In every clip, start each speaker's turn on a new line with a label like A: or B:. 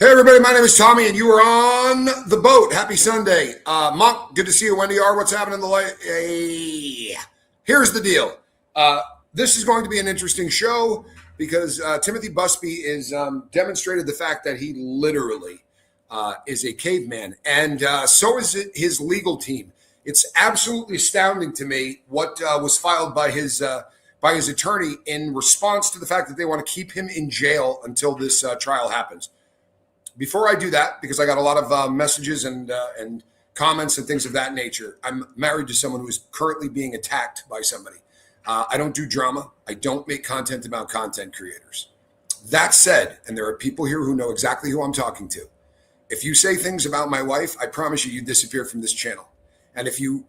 A: Hey everybody, my name is Tommy and you are on the boat. Happy Sunday. Monk, good to see you. Wendy R, what's happening in the light? Hey. Here's the deal. This is going to be an interesting show because Timothy Busby is demonstrated the fact that he literally is a caveman, and so is his legal team. It's absolutely astounding to me what was filed by his attorney in response to the fact that they want to keep him in jail until this trial happens. Before I do that, because I got a lot of messages and comments and things of that nature, I'm married to someone who is currently being attacked by somebody. I don't do drama. I don't make content about content creators. That said, and there are people here who know exactly who I'm talking to, if you say things about my wife, I promise you disappear from this channel. And if you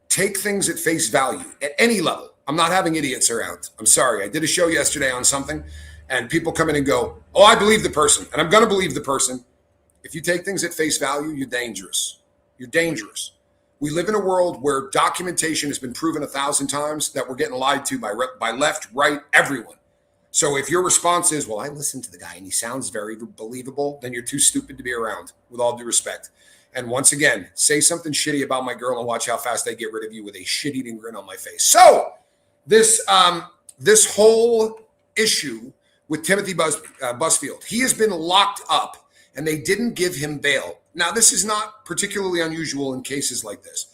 A: take things at face value at any level, I'm not having idiots around. I'm sorry. I did a show yesterday on something, and people come in and go, oh, I believe the person, and I'm going to believe the person. If you take things at face value, you're dangerous. You're dangerous. We live in a world where documentation has been proven 1,000 times that we're getting lied to by left, right, everyone. So if your response is, well, I listened to the guy and he sounds very believable, then you're too stupid to be around, with all due respect. And once again, say something shitty about my girl and watch how fast I get rid of you with a shit-eating grin on my face. So this whole issue with Timothy Busfield, he has been locked up and they didn't give him bail. Now, this is not particularly unusual in cases like this.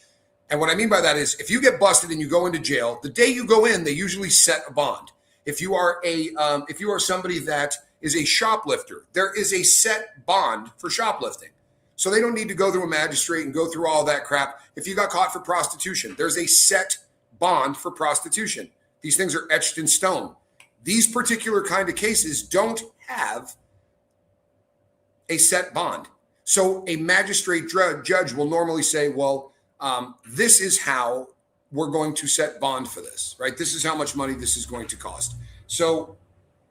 A: And what I mean by that is if you get busted and you go into jail, the day you go in, they usually set a bond. If you are somebody that is a shoplifter, there is a set bond for shoplifting. So they don't need to go through a magistrate and go through all that crap. If you got caught for prostitution, there's a set bond for prostitution. These things are etched in stone. These particular kind of cases don't have a set bond. So a magistrate judge will normally say, well, this is how we're going to set bond for this, right? This is how much money this is going to cost. So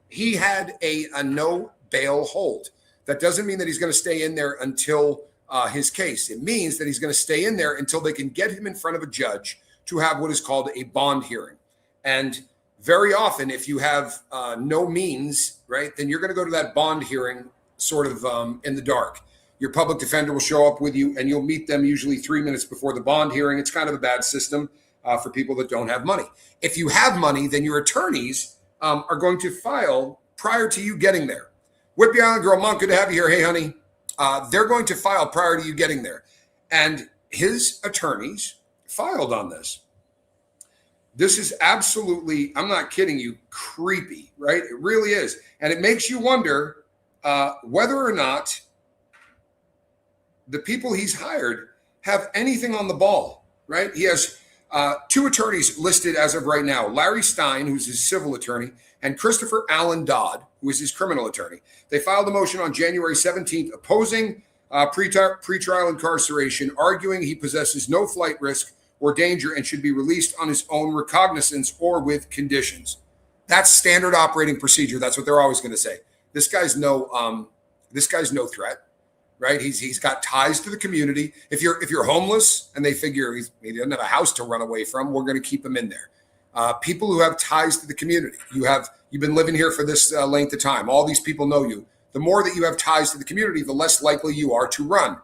A: he had a no bail hold. That doesn't mean that he's going to stay in there until his case. It means that he's going to stay in there until they can get him in front of a judge to have what is called a bond hearing. And very often, if you have no means, right, then you're going to go to that bond hearing sort of in the dark. Your public defender will show up with you and you'll meet them usually 3 minutes before the bond hearing. It's kind of a bad system for people that don't have money. If you have money, then your attorneys are going to file prior to you getting there. Whitby Island Girl, Monk, good to have you here. Hey, honey. They're going to file prior to you getting there. And his attorneys filed on this. This is absolutely, I'm not kidding you, creepy, right? It really is. And it makes you wonder whether or not the people he's hired have anything on the ball, right? He has two attorneys listed as of right now, Larry Stein, who's his civil attorney, and Christopher Allen Dodd, who is his criminal attorney. They filed a motion on January 17th opposing pretrial incarceration, arguing he possesses no flight risk or danger and should be released on his own recognizance or with conditions. That's standard operating procedure. That's what they're always going to say. This guy's no threat, right? He's got ties to the community. If you're homeless and they figure he doesn't have a house to run away from, we're going to keep him in there. People who have ties to the community. You've been living here for this length of time. All these people know you. The more that you have ties to the community, the less likely you are to run.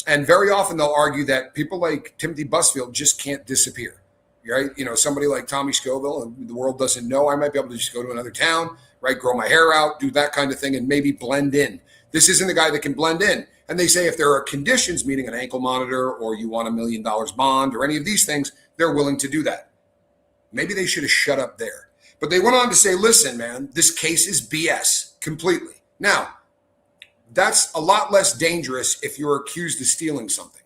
A: And very often they'll argue that people like Timothy Busfield just can't disappear, right? You know, somebody like Tommy Scoville, and the world doesn't know, I might be able to just go to another town, right? Grow my hair out, do that kind of thing, and maybe blend in. This isn't the guy that can blend in. And they say if there are conditions, meaning an ankle monitor or you want $1 million bond or any of these things, they're willing to do that. Maybe they should have shut up there. But they went on to say, listen, man, this case is BS completely. Now, that's a lot less dangerous if you're accused of stealing something.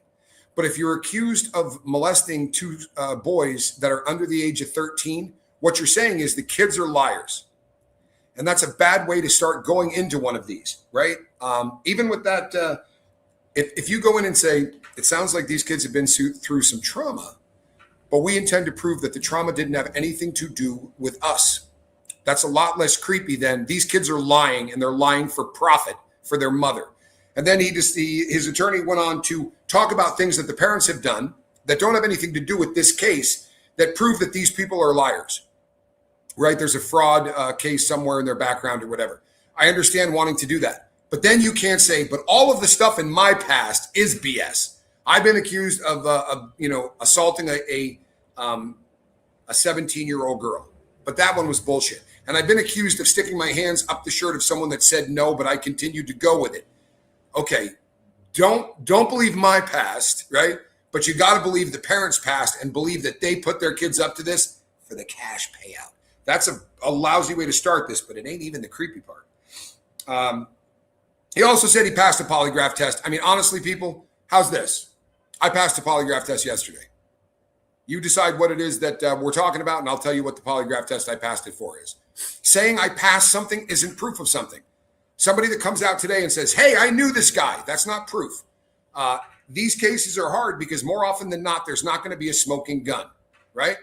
A: But if you're accused of molesting two boys that are under the age of 13, what you're saying is the kids are liars. And that's a bad way to start going into one of these, right? Even with that, if you go in and say, it sounds like these kids have been through some trauma, but we intend to prove that the trauma didn't have anything to do with us. That's a lot less creepy than these kids are lying and they're lying for profit for their mother. And then his attorney went on to talk about things that the parents have done that don't have anything to do with this case that prove that these people are liars, right? There's a fraud case somewhere in their background or whatever. I understand wanting to do that. But then you can't say, but all of the stuff in my past is BS. I've been accused of assaulting a 17-year-old girl, but that one was bullshit. And I've been accused of sticking my hands up the shirt of someone that said no, but I continued to go with it. Okay, don't believe my past, right? But you got to believe the parents' past and believe that they put their kids up to this for the cash payout. That's a lousy way to start this, but it ain't even the creepy part. He also said he passed a polygraph test. I mean, honestly, people, how's this? I passed a polygraph test yesterday. You decide what it is that we're talking about, and I'll tell you what the polygraph test I passed it for is. Saying I passed something isn't proof of something. Somebody that comes out today and says, hey, I knew this guy, that's not proof. These cases are hard because more often than not, there's not going to be a smoking gun, right?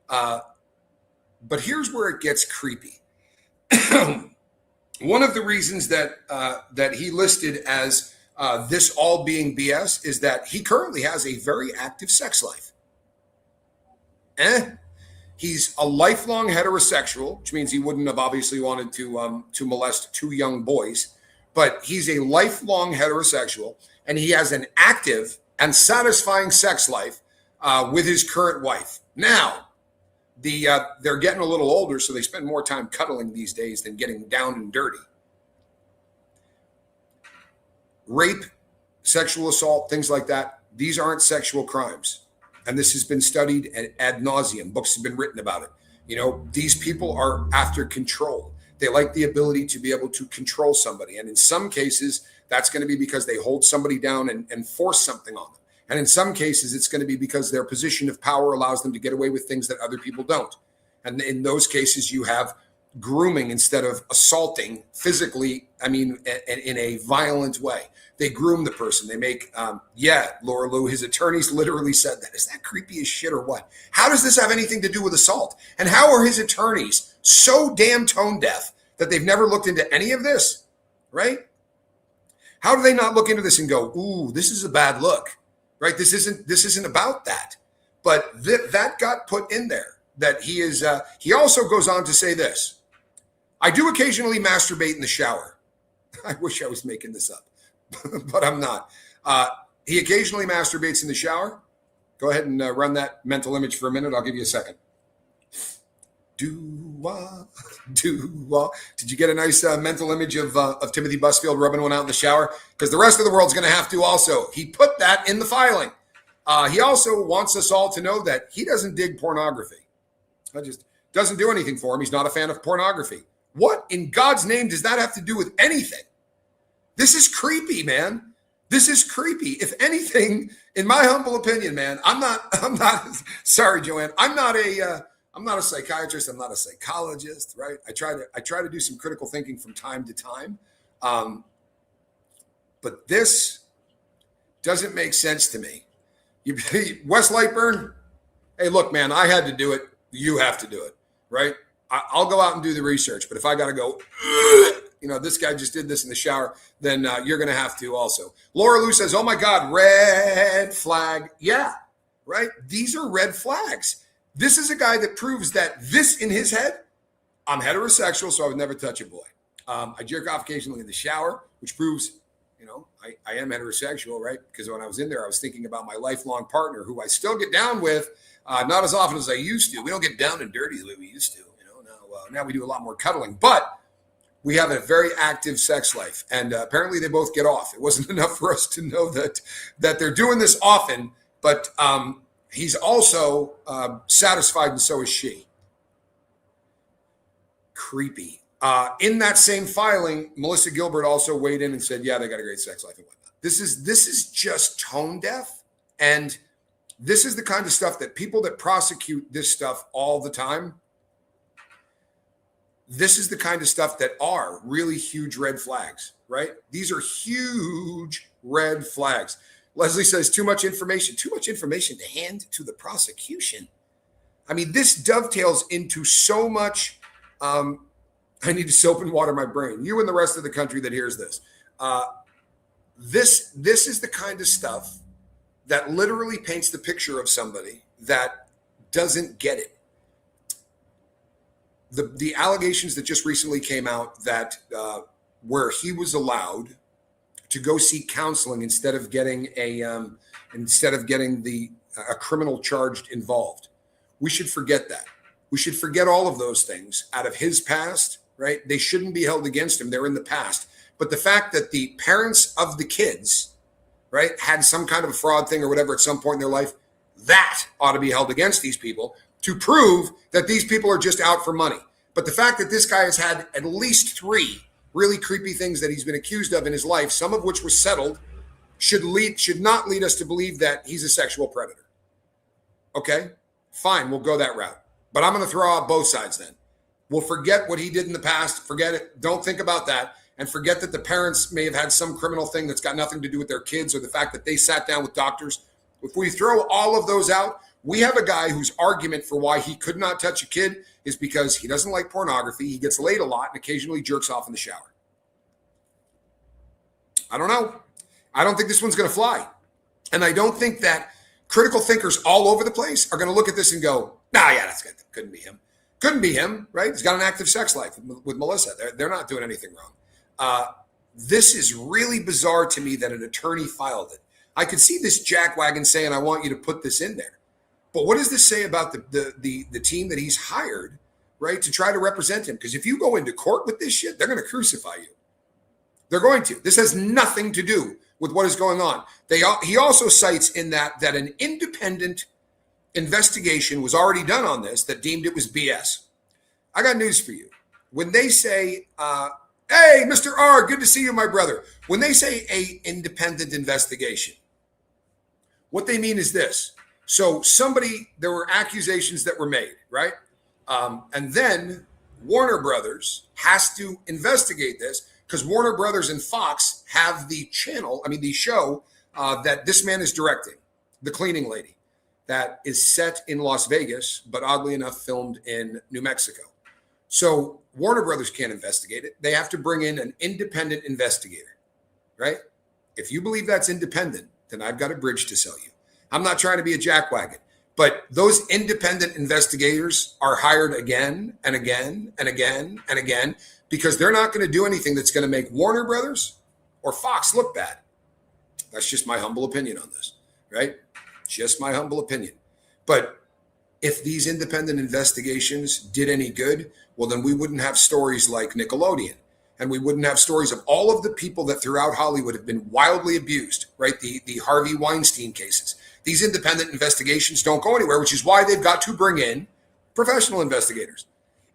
A: But here's where it gets creepy. One of the reasons that he listed as this all being BS is that he currently has a very active sex life. He's a lifelong heterosexual, which means he wouldn't have obviously wanted to molest two young boys, but he's a lifelong heterosexual, and he has an active and satisfying sex life with his current wife. Now, they're getting a little older, so they spend more time cuddling these days than getting down and dirty. Rape, sexual assault, things like that, these aren't sexual crimes. And this has been studied ad nauseum. Books have been written about it. You know, these people are after control. They like the ability to be able to control somebody. And in some cases, that's going to be because they hold somebody down and force something on them. And in some cases, it's going to be because their position of power allows them to get away with things that other people don't. And in those cases, you have grooming instead of assaulting physically, in a violent way. They groom the person. They make, Laura Lou, his attorneys literally said that. Is that creepy as shit or what? How does this have anything to do with assault? And how are his attorneys so damn tone deaf that they've never looked into any of this, right? How do they not look into this and go, ooh, this is a bad look, right? This isn't about that. But that got put in there, that he is, he also goes on to say this. I do occasionally masturbate in the shower. I wish I was making this up. But I'm not. He occasionally masturbates in the shower. Go ahead and run that mental image for a minute. I'll give you a second. Do-wah, do-wah. Did you get a nice mental image of Timothy Busfield rubbing one out in the shower? Because the rest of the world's going to have to also. He put that in the filing. He also wants us all to know that he doesn't dig pornography. That just doesn't do anything for him. He's not a fan of pornography. What in God's name does that have to do with anything? This is creepy, man. This is creepy. If anything, in my humble opinion, man, I'm not, sorry, Joanne. I'm not a psychiatrist. I'm not a psychologist, right? I try to do some critical thinking from time to time. But this doesn't make sense to me. Wes Lightburn, hey, look, man, I had to do it. You have to do it, right? I'll go out and do the research, but if I got to go, this guy just did this in the shower, then you're going to have to also. Laura Lou says, oh my God, red flag. Yeah, right. These are red flags. This is a guy that proves that this in his head, I'm heterosexual, so I would never touch a boy. I jerk off occasionally in the shower, which proves, I am heterosexual, right? Because when I was in there, I was thinking about my lifelong partner who I still get down with, not as often as I used to. We don't get down and dirty the way we used to. Now we do a lot more cuddling, but we have a very active sex life, and apparently they both get off. It wasn't enough for us to know that they're doing this often, but he's also satisfied, and so is she. Creepy. In that same filing, Melissa Gilbert also weighed in and said, yeah, they got a great sex life and whatnot. This is just tone deaf, and this is the kind of stuff that people that prosecute this stuff all the time, this is the kind of stuff that are really huge red flags, right? These are huge red flags. Leslie says, too much information to hand to the prosecution. I mean, this dovetails into so much. I need to soap and water my brain. You and the rest of the country that hears this. This is the kind of stuff that literally paints the picture of somebody that doesn't get it. The allegations that just recently came out that where he was allowed to go seek counseling instead of getting a criminal charged involved. We should forget that. We should forget all of those things out of his past, right? They shouldn't be held against him. They're in the past. But the fact that the parents of the kids, right, had some kind of a fraud thing or whatever at some point in their life, that ought to be held against these people to prove that these people are just out for money. But the fact that this guy has had at least 3 really creepy things that he's been accused of in his life, some of which were settled, should not lead us to believe that he's a sexual predator. Okay, fine, we'll go that route. But I'm going to throw out both sides then. We'll forget what he did in the past, forget it, don't think about that, and forget that the parents may have had some criminal thing that's got nothing to do with their kids or the fact that they sat down with doctors. If we throw all of those out, we have a guy whose argument for why he could not touch a kid is because he doesn't like pornography, he gets laid a lot, and occasionally jerks off in the shower. I don't know. I don't think this one's going to fly. And I don't think that critical thinkers all over the place are going to look at this and go, nah, yeah, that's good. Couldn't be him. Couldn't be him, right? He's got an active sex life with Melissa. They're not doing anything wrong. This is really bizarre to me that an attorney filed it. I could see this jackwagon saying, I want you to put this in there. But what does this say about the team that he's hired, right, to try to represent him? Because if you go into court with this shit, they're going to crucify you. They're going to. This has nothing to do with what is going on. He also cites in that an independent investigation was already done on this that deemed it was BS. I got news for you. When they say, hey, Mr. R, good to see you, my brother. When they say a independent investigation, what they mean is this. So there were accusations that were made, right? And then Warner Brothers has to investigate this because Warner Brothers and Fox have the show that this man is directing, The Cleaning Lady, that is set in Las Vegas, but oddly enough, filmed in New Mexico. So Warner Brothers can't investigate it. They have to bring in an independent investigator, right? If you believe that's independent, then I've got a bridge to sell you. I'm not trying to be a jackwagon, but those independent investigators are hired again and again and again and again because they're not going to do anything that's going to make Warner Brothers or Fox look bad. That's just my humble opinion on this, right? Just my humble opinion. But if these independent investigations did any good, well, then we wouldn't have stories like Nickelodeon. And we wouldn't have stories of all of the people that throughout Hollywood have been wildly abused, right? The Harvey Weinstein cases. These independent investigations don't go anywhere, which is why they've got to bring in professional investigators.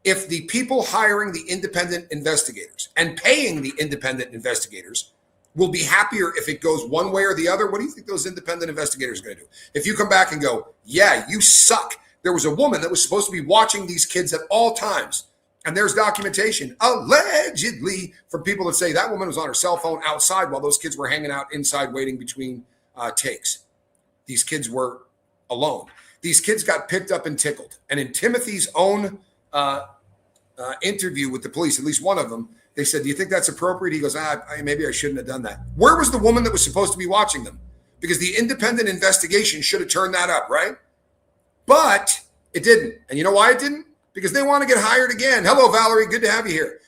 A: If the people hiring the independent investigators and paying the independent investigators will be happier if it goes one way or the other, what do you think those independent investigators are going to do? If you come back and go, yeah, you suck. There was a woman that was supposed to be watching these kids at all times. And there's documentation, allegedly, from people that say that woman was on her cell phone outside while those kids were hanging out inside waiting between takes. These kids were alone. These kids got picked up and tickled. And in Timothy's own interview with the police, at least one of them, they said, do you think that's appropriate? He goes, maybe I shouldn't have done that. Where was the woman that was supposed to be watching them? Because the independent investigation should have turned that up, right? But it didn't. And you know why it didn't? Because they want to get hired again. Hello, Valerie. Good to have you here.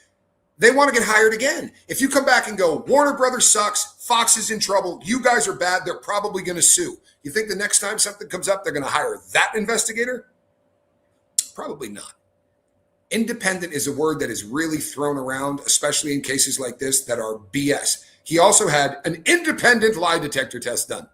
A: They want to get hired again. If you come back and go, Warner Brothers sucks, Fox is in trouble, you guys are bad, they're probably going to sue. You think the next time something comes up, they're going to hire that investigator? Probably not. Independent is a word that is really thrown around, especially in cases like this that are BS. He also had an independent lie detector test done.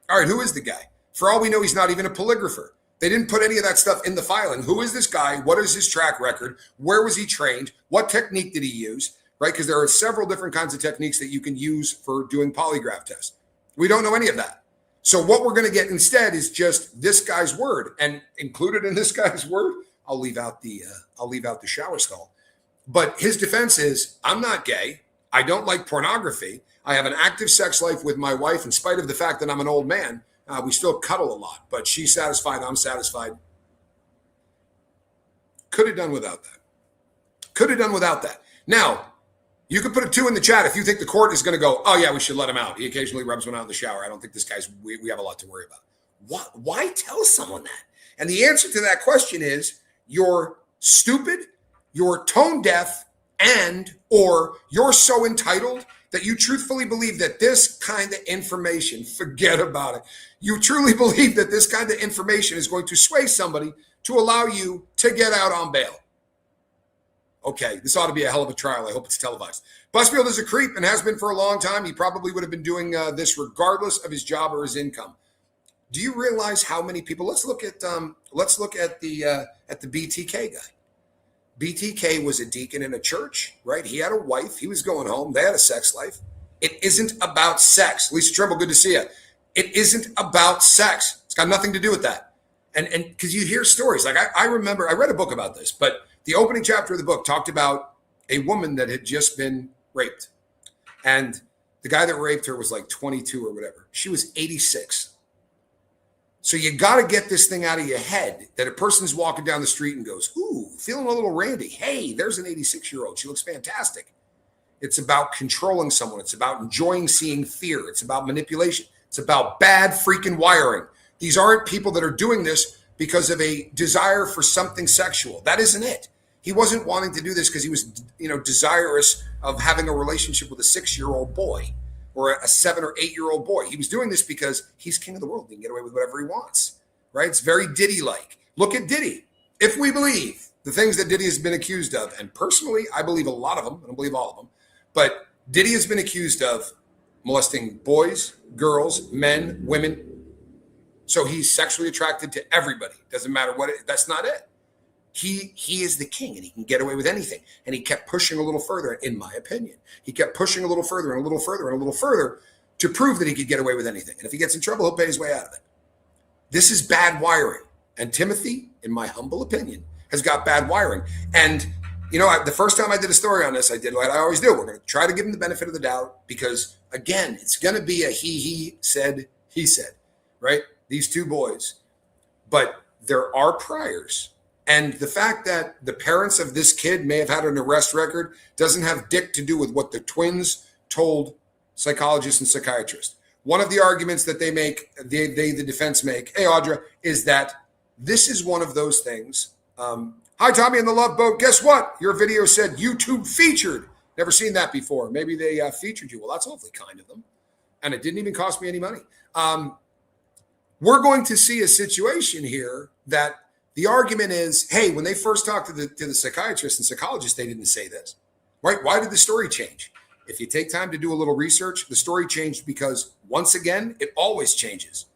A: All right, who is the guy? For all we know, he's not even a polygrapher. They didn't put any of that stuff in the filing. Who is this guy? What is his track record? Where was he trained? What technique did he use? Right? Because there are several different kinds of techniques that you can use for doing polygraph tests. We don't know any of that. So what we're going to get instead is just this guy's word, and included in this guy's word, I'll leave out the shower stall. But his defense is, I'm not gay. I don't like pornography. I have an active sex life with my wife in spite of the fact that I'm an old man. We still cuddle a lot, but she's satisfied. I'm satisfied. Could have done without that. Could have done without that. Now, you could put a 2 in the chat if you think the court is going to go, oh, yeah, we should let him out. He occasionally rubs one out in the shower. I don't think this guy's, we have a lot to worry about. Why tell someone that? And the answer to that question is you're stupid, you're tone deaf, and or you're so entitled that you truthfully believe that this kind of information, forget about it. You truly believe that this kind of information is going to sway somebody to allow you to get out on bail. Okay, this ought to be a hell of a trial. I hope it's televised. Busfield is a creep and has been for a long time. He probably would have been doing this regardless of his job or his income. Do you realize how many people? Let's look at the BTK guy. BTK was a deacon in a church, right? He had a wife. He was going home. They had a sex life. It isn't about sex. Lisa Trimble, good to see you. It isn't about sex. It's got nothing to do with that. And because you hear stories. Like I remember, I read a book about this, but the opening chapter of the book talked about a woman that had just been raped. And the guy that raped her was like 22 or whatever. She was 86. So you got to get this thing out of your head that a person's walking down the street and goes, ooh, feeling a little randy. Hey, there's an 86-year-old. She looks fantastic. It's about controlling someone. It's about enjoying seeing fear. It's about manipulation. It's about bad freaking wiring. These aren't people that are doing this because of a desire for something sexual. That isn't it. He wasn't wanting to do this because he was, desirous of having a relationship with a 6-year-old boy or a 7 or 8-year-old boy. He was doing this because he's king of the world. He can get away with whatever he wants, right? It's very Diddy-like. Look at Diddy. If we believe the things that Diddy has been accused of, and personally, I believe a lot of them. I don't believe all of them. But Diddy has been accused of molesting boys, girls, men, women. So he's sexually attracted to everybody. Doesn't matter what that's not it. He is the king and he can get away with anything. And he kept pushing a little further, in my opinion. He kept pushing a little further and a little further and a little further to prove that he could get away with anything. And if he gets in trouble, he'll pay his way out of it. This is bad wiring. And Timothy, in my humble opinion, has got bad wiring. And, the first time I did a story on this, I did what I always do. We're going to try to give him the benefit of the doubt because, again, it's going to be a he said, right? These two boys. But there are priors. And the fact that the parents of this kid may have had an arrest record doesn't have dick to do with what the twins told psychologists and psychiatrists. One of the arguments that they make, the defense make, hey, Audra, is that this is one of those things. Hi, Tommy and the Love Boat. Guess what? Your video said YouTube featured. Never seen that before. Maybe they featured you. Well, that's awfully kind of them. And it didn't even cost me any money. We're going to see a situation here that the argument is, hey, when they first talked to the psychiatrists and psychologists, they didn't say this, right? Why did the story change? If you take time to do a little research, the story changed because, once again, it always changes.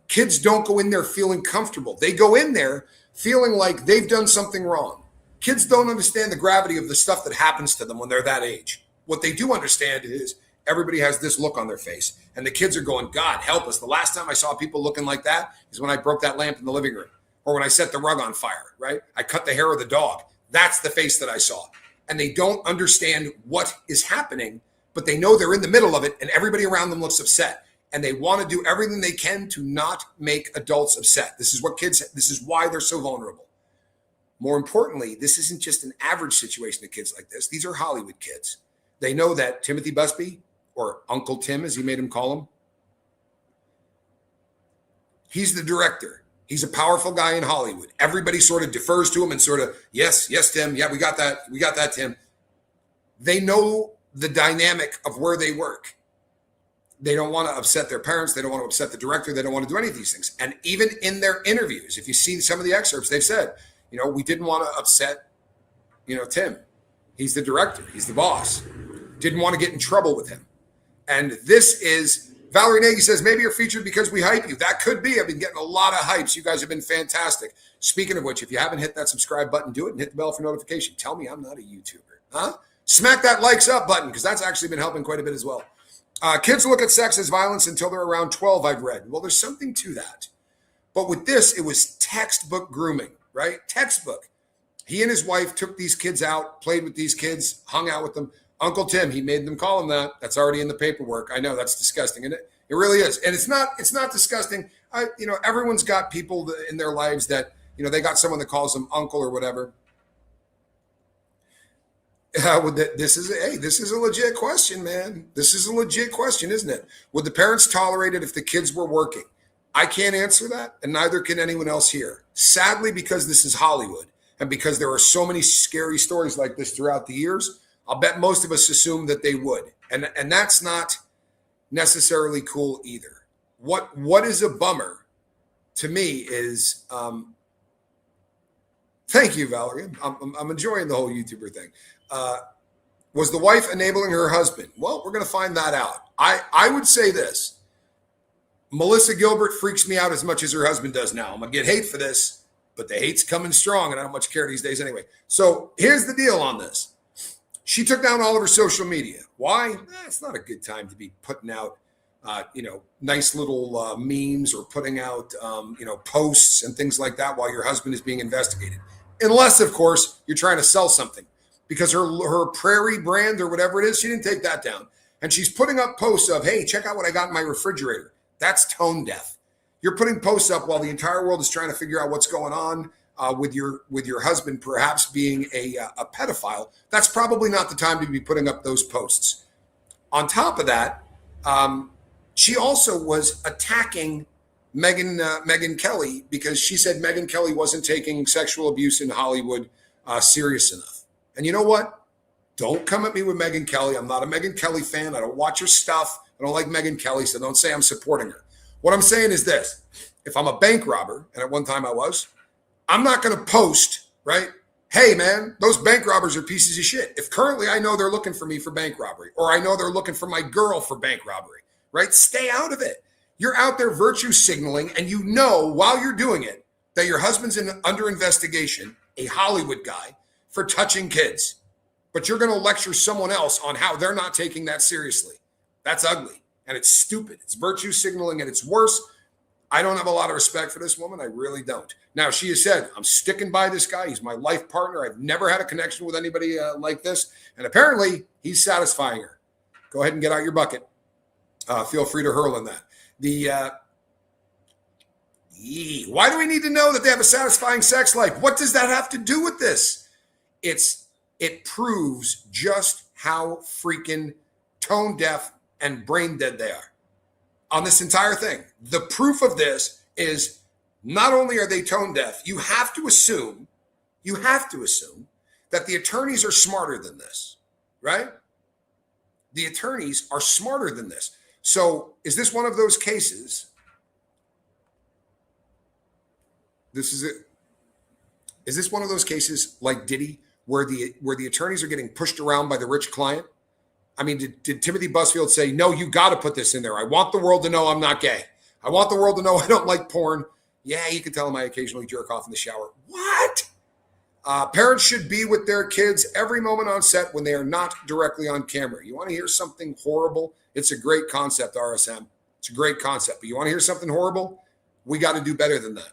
A: Kids don't go in there feeling comfortable. They go in there feeling like they've done something wrong. Kids don't understand the gravity of the stuff that happens to them when they're that age. What they do understand is everybody has this look on their face, and the kids are going, God, help us. The last time I saw people looking like that is when I broke that lamp in the living room. Or when I set the rug on fire, right? I cut the hair of the dog. That's the face that I saw. And they don't understand what is happening, but they know they're in the middle of it and everybody around them looks upset. And they want to do everything they can to not make adults upset. This is why they're so vulnerable. More importantly, this isn't just an average situation of kids like this. These are Hollywood kids. They know that Timothy Busby, or Uncle Tim, as he made him call him, he's the director. He's a powerful guy in Hollywood. Everybody sort of defers to him and sort of, yes, Tim. Yeah, we got that, Tim. They know the dynamic of where they work. They don't want to upset their parents. They don't want to upset the director. They don't want to do any of these things. And even in their interviews, if you see some of the excerpts, they've said, we didn't want to upset, Tim. He's the director. He's the boss. Didn't want to get in trouble with him. And this is... Valerie Nagy says, maybe you're featured because we hype you. That could be. I've been getting a lot of hypes. You guys have been fantastic. Speaking of which, if you haven't hit that subscribe button, do it and hit the bell for notification. Tell me I'm not a YouTuber. Huh? Smack that likes up button because that's actually been helping quite a bit as well. Kids look at sex as violence until they're around 12, I've read. Well, there's something to that. But with this, it was textbook grooming, right? Textbook. He and his wife took these kids out, played with these kids, hung out with them. Uncle Tim, he made them call him that. That's already in the paperwork. I know that's disgusting, isn't it? It really is. And it's not disgusting. Everyone's got people in their lives that, they got someone that calls them uncle or whatever. This is a legit question, man. This is a legit question, isn't it? Would the parents tolerate it if the kids were working? I can't answer that, and neither can anyone else here. Sadly, because this is Hollywood, and because there are so many scary stories like this throughout the years, I'll bet most of us assume that they would. And that's not necessarily cool either. What is a bummer to me is, thank you, Valerie. I'm enjoying the whole YouTuber thing. Was the wife enabling her husband? Well, we're going to find that out. I would say this. Melissa Gilbert freaks me out as much as her husband does now. I'm going to get hate for this, but the hate's coming strong, and I don't much care these days anyway. So here's the deal on this. She took down all of her social media. Why? It's not a good time to be putting out, nice little memes or putting out, posts and things like that while your husband is being investigated. Unless, of course, you're trying to sell something. Because her Prairie brand or whatever it is, she didn't take that down. And she's putting up posts of, hey, check out what I got in my refrigerator. That's tone deaf. You're putting posts up while the entire world is trying to figure out what's going on with your husband perhaps being a pedophile. That's probably not the time to be putting up those posts. On top of that, she also was attacking Megyn Kelly because she said Megyn Kelly wasn't taking sexual abuse in Hollywood serious enough. And you know what? Don't come at me with Megyn Kelly. I'm not a Megyn Kelly fan. I don't watch her stuff. I don't like Megyn Kelly, so don't say I'm supporting her. What I'm saying is this. If I'm a bank robber, and at one time I was, I'm not going to post, right? Hey, man, those bank robbers are pieces of shit. If currently I know they're looking for me for bank robbery, or I know they're looking for my girl for bank robbery, right? Stay out of it. You're out there virtue signaling, and you know while you're doing it that your husband's under investigation, a Hollywood guy, for touching kids. But you're going to lecture someone else on how they're not taking that seriously. That's ugly, and it's stupid. It's virtue signaling, and it's worse. I don't have a lot of respect for this woman. I really don't. Now, she has said, I'm sticking by this guy. He's my life partner. I've never had a connection with anybody like this. And apparently, he's satisfying her. Go ahead and get out your bucket. Feel free to hurl in that. Why do we need to know that they have a satisfying sex life? What does that have to do with this? It proves just how freaking tone deaf and brain dead they are on this entire thing. The proof of this is not only are they tone deaf, you have to assume that the attorneys are smarter than this, right? The attorneys are smarter than this. So is this one of those cases? Is this one of those cases like Diddy where the attorneys are getting pushed around by the rich client? I mean, did Timothy Busfield say, no, you got to put this in there. I want the world to know I'm not gay. I want the world to know I don't like porn. Yeah, you can tell them I occasionally jerk off in the shower. What? Parents should be with their kids every moment on set when they are not directly on camera. You want to hear something horrible? It's a great concept, RSM. It's a great concept. But you want to hear something horrible? We got to do better than that.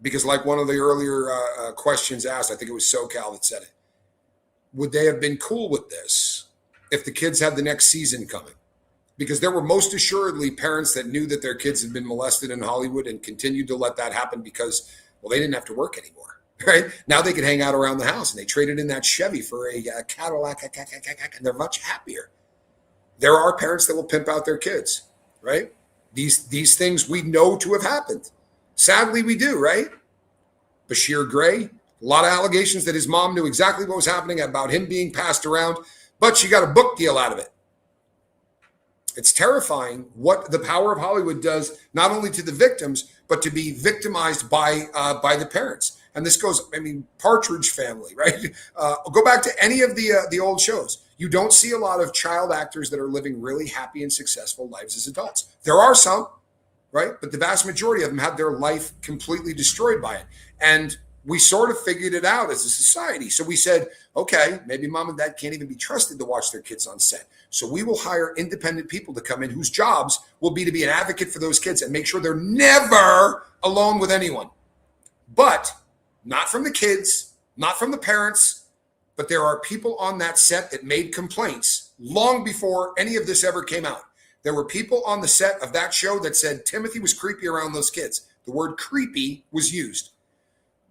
A: Because like one of the earlier questions asked, I think it was SoCal that said it. Would they have been cool with this if the kids had the next season coming? Because there were most assuredly parents that knew that their kids had been molested in Hollywood and continued to let that happen because, well, they didn't have to work anymore, right? Now they could hang out around the house, and they traded in that Chevy for a Cadillac, and they're much happier. There are parents that will pimp out their kids, right? These things we know to have happened. Sadly, we do, right? Bashir Gray, a lot of allegations that his mom knew exactly what was happening about him being passed around, but she got a book deal out of it. It's terrifying what the power of Hollywood does, not only to the victims, but to be victimized by the parents. And this goes, Partridge Family, right? Go back to any of the old shows. You don't see a lot of child actors that are living really happy and successful lives as adults. There are some, right? But the vast majority of them had their life completely destroyed by it. And we sort of figured it out as a society. So we said, okay, maybe mom and dad can't even be trusted to watch their kids on set. So we will hire independent people to come in whose jobs will be to be an advocate for those kids and make sure they're never alone with anyone. But not from the kids, not from the parents, but there are people on that set that made complaints long before any of this ever came out. There were people on the set of that show that said Timothy was creepy around those kids. The word creepy was used.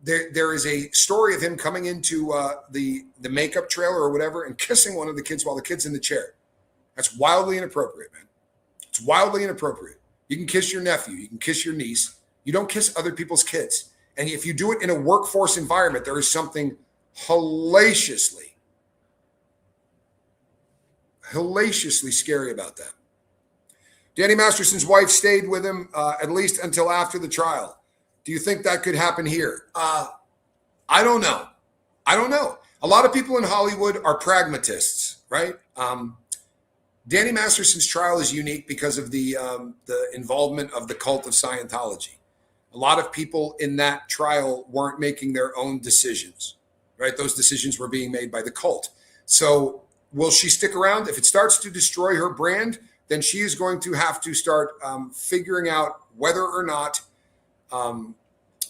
A: There is a story of him coming into the makeup trailer or whatever and kissing one of the kids while the kid's in the chair. That's wildly inappropriate, man. It's wildly inappropriate. You can kiss your nephew. You can kiss your niece. You don't kiss other people's kids. And if you do it in a workforce environment, there is something hellaciously hellaciously scary about that. Danny Masterson's wife stayed with him at least until after the trial. Do you think that could happen here? I don't know. I don't know. A lot of people in Hollywood are pragmatists, right? Danny Masterson's trial is unique because of the involvement of the cult of Scientology. A lot of people in that trial weren't making their own decisions, right? Those decisions were being made by the cult. So will she stick around? If it starts to destroy her brand, then she is going to have to start figuring out whether or not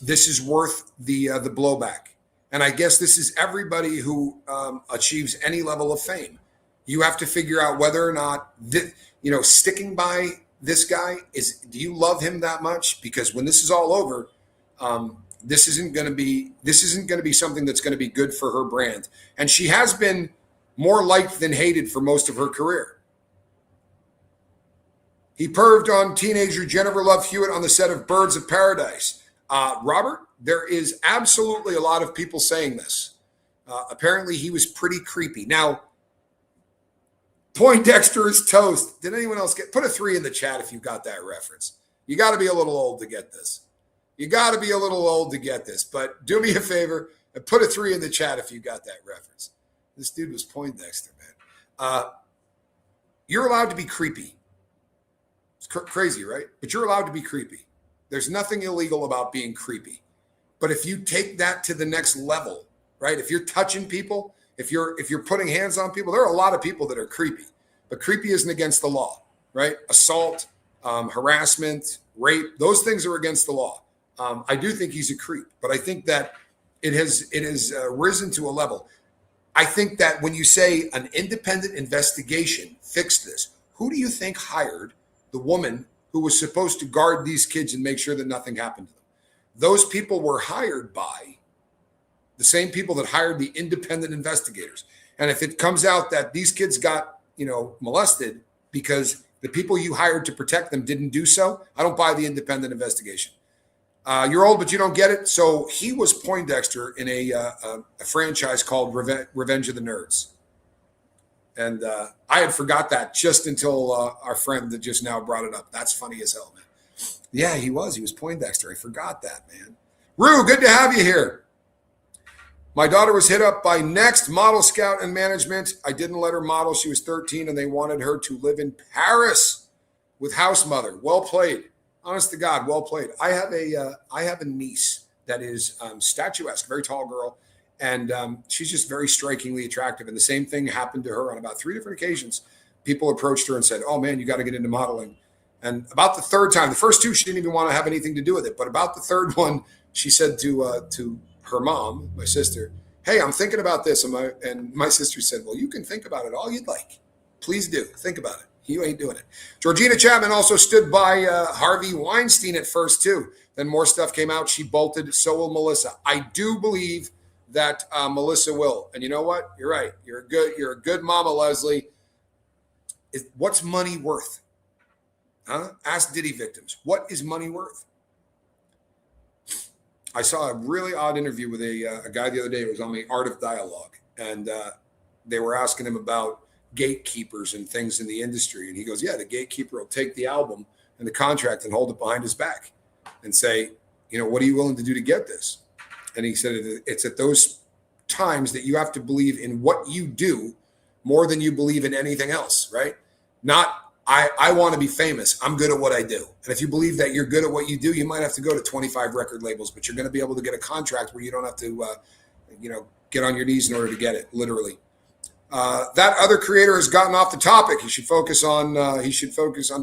A: this is worth the blowback. And I guess this is everybody who achieves any level of fame. You have to figure out whether or not sticking by this guy do you love him that much? Because when this is all over, this isn't going to be something that's going to be good for her brand. And she has been more liked than hated for most of her career. He perved on teenager Jennifer Love Hewitt on the set of Birds of Paradise. Robert, there is absolutely a lot of people saying this. Apparently, he was pretty creepy. Now, Poindexter is toast. Did anyone else put a 3 in the chat if you got that reference? You got to be a little old to get this. But do me a favor and put a 3 in the chat if you got that reference. This dude was Poindexter, man. You're allowed to be creepy. It's crazy, right? But you're allowed to be creepy. There's nothing illegal about being creepy. But if you take that to the next level, right? If you're touching people, if you're putting hands on people, there are a lot of people that are creepy. But creepy isn't against the law, right? Assault, harassment, rape, those things are against the law. I do think he's a creep, but I think that it has risen to a level. I think that when you say an independent investigation fixed this, who do you think hired the woman who was supposed to guard these kids and make sure that nothing happened to them? Those people were hired by the same people that hired the independent investigators. And if it comes out that these kids got, molested because the people you hired to protect them didn't do so, I don't buy the independent investigation. You're old, but you don't get it. So he was Poindexter in a franchise called Revenge of the Nerds. And I had forgot that just until our friend that just now brought it up. That's funny as hell, man. Yeah, he was Poindexter. I forgot that, man. Rue, good to have you here. My daughter was hit up by Next Model Scout and Management. I didn't let her model. She was 13, and they wanted her to live in Paris with house mother. Well played. Honest to God, well played. I have a niece that is statuesque, very tall girl, and she's just very strikingly attractive. And the same thing happened to her on about 3 different occasions. People approached her and said, "Oh man, you got to get into modeling." And about the third time, the first 2 she didn't even want to have anything to do with it, but about the third one, she said to her mom, my sister, "Hey, I'm thinking about this." And my sister said, "Well, you can think about it all you'd like. Please do. Think about it. You ain't doing it." Georgina Chapman also stood by Harvey Weinstein at first, too. Then more stuff came out. She bolted. So will Melissa. I do believe that Melissa will. And you know what? You're right. You're a good mama, Leslie. What's money worth? Huh? Ask Diddy victims. What is money worth? I saw a really odd interview with a guy the other day. It was on the Art of Dialogue. And they were asking him about gatekeepers and things in the industry. And he goes, yeah, the gatekeeper will take the album and the contract and hold it behind his back and say, what are you willing to do to get this? And he said, it's at those times that you have to believe in what you do more than you believe in anything else, right? Not, I want to be famous. I'm good at what I do. And if you believe that you're good at what you do, you might have to go to 25 record labels, but you're going to be able to get a contract where you don't have to, get on your knees in order to get it, literally. That other creator has gotten off the topic. He should focus on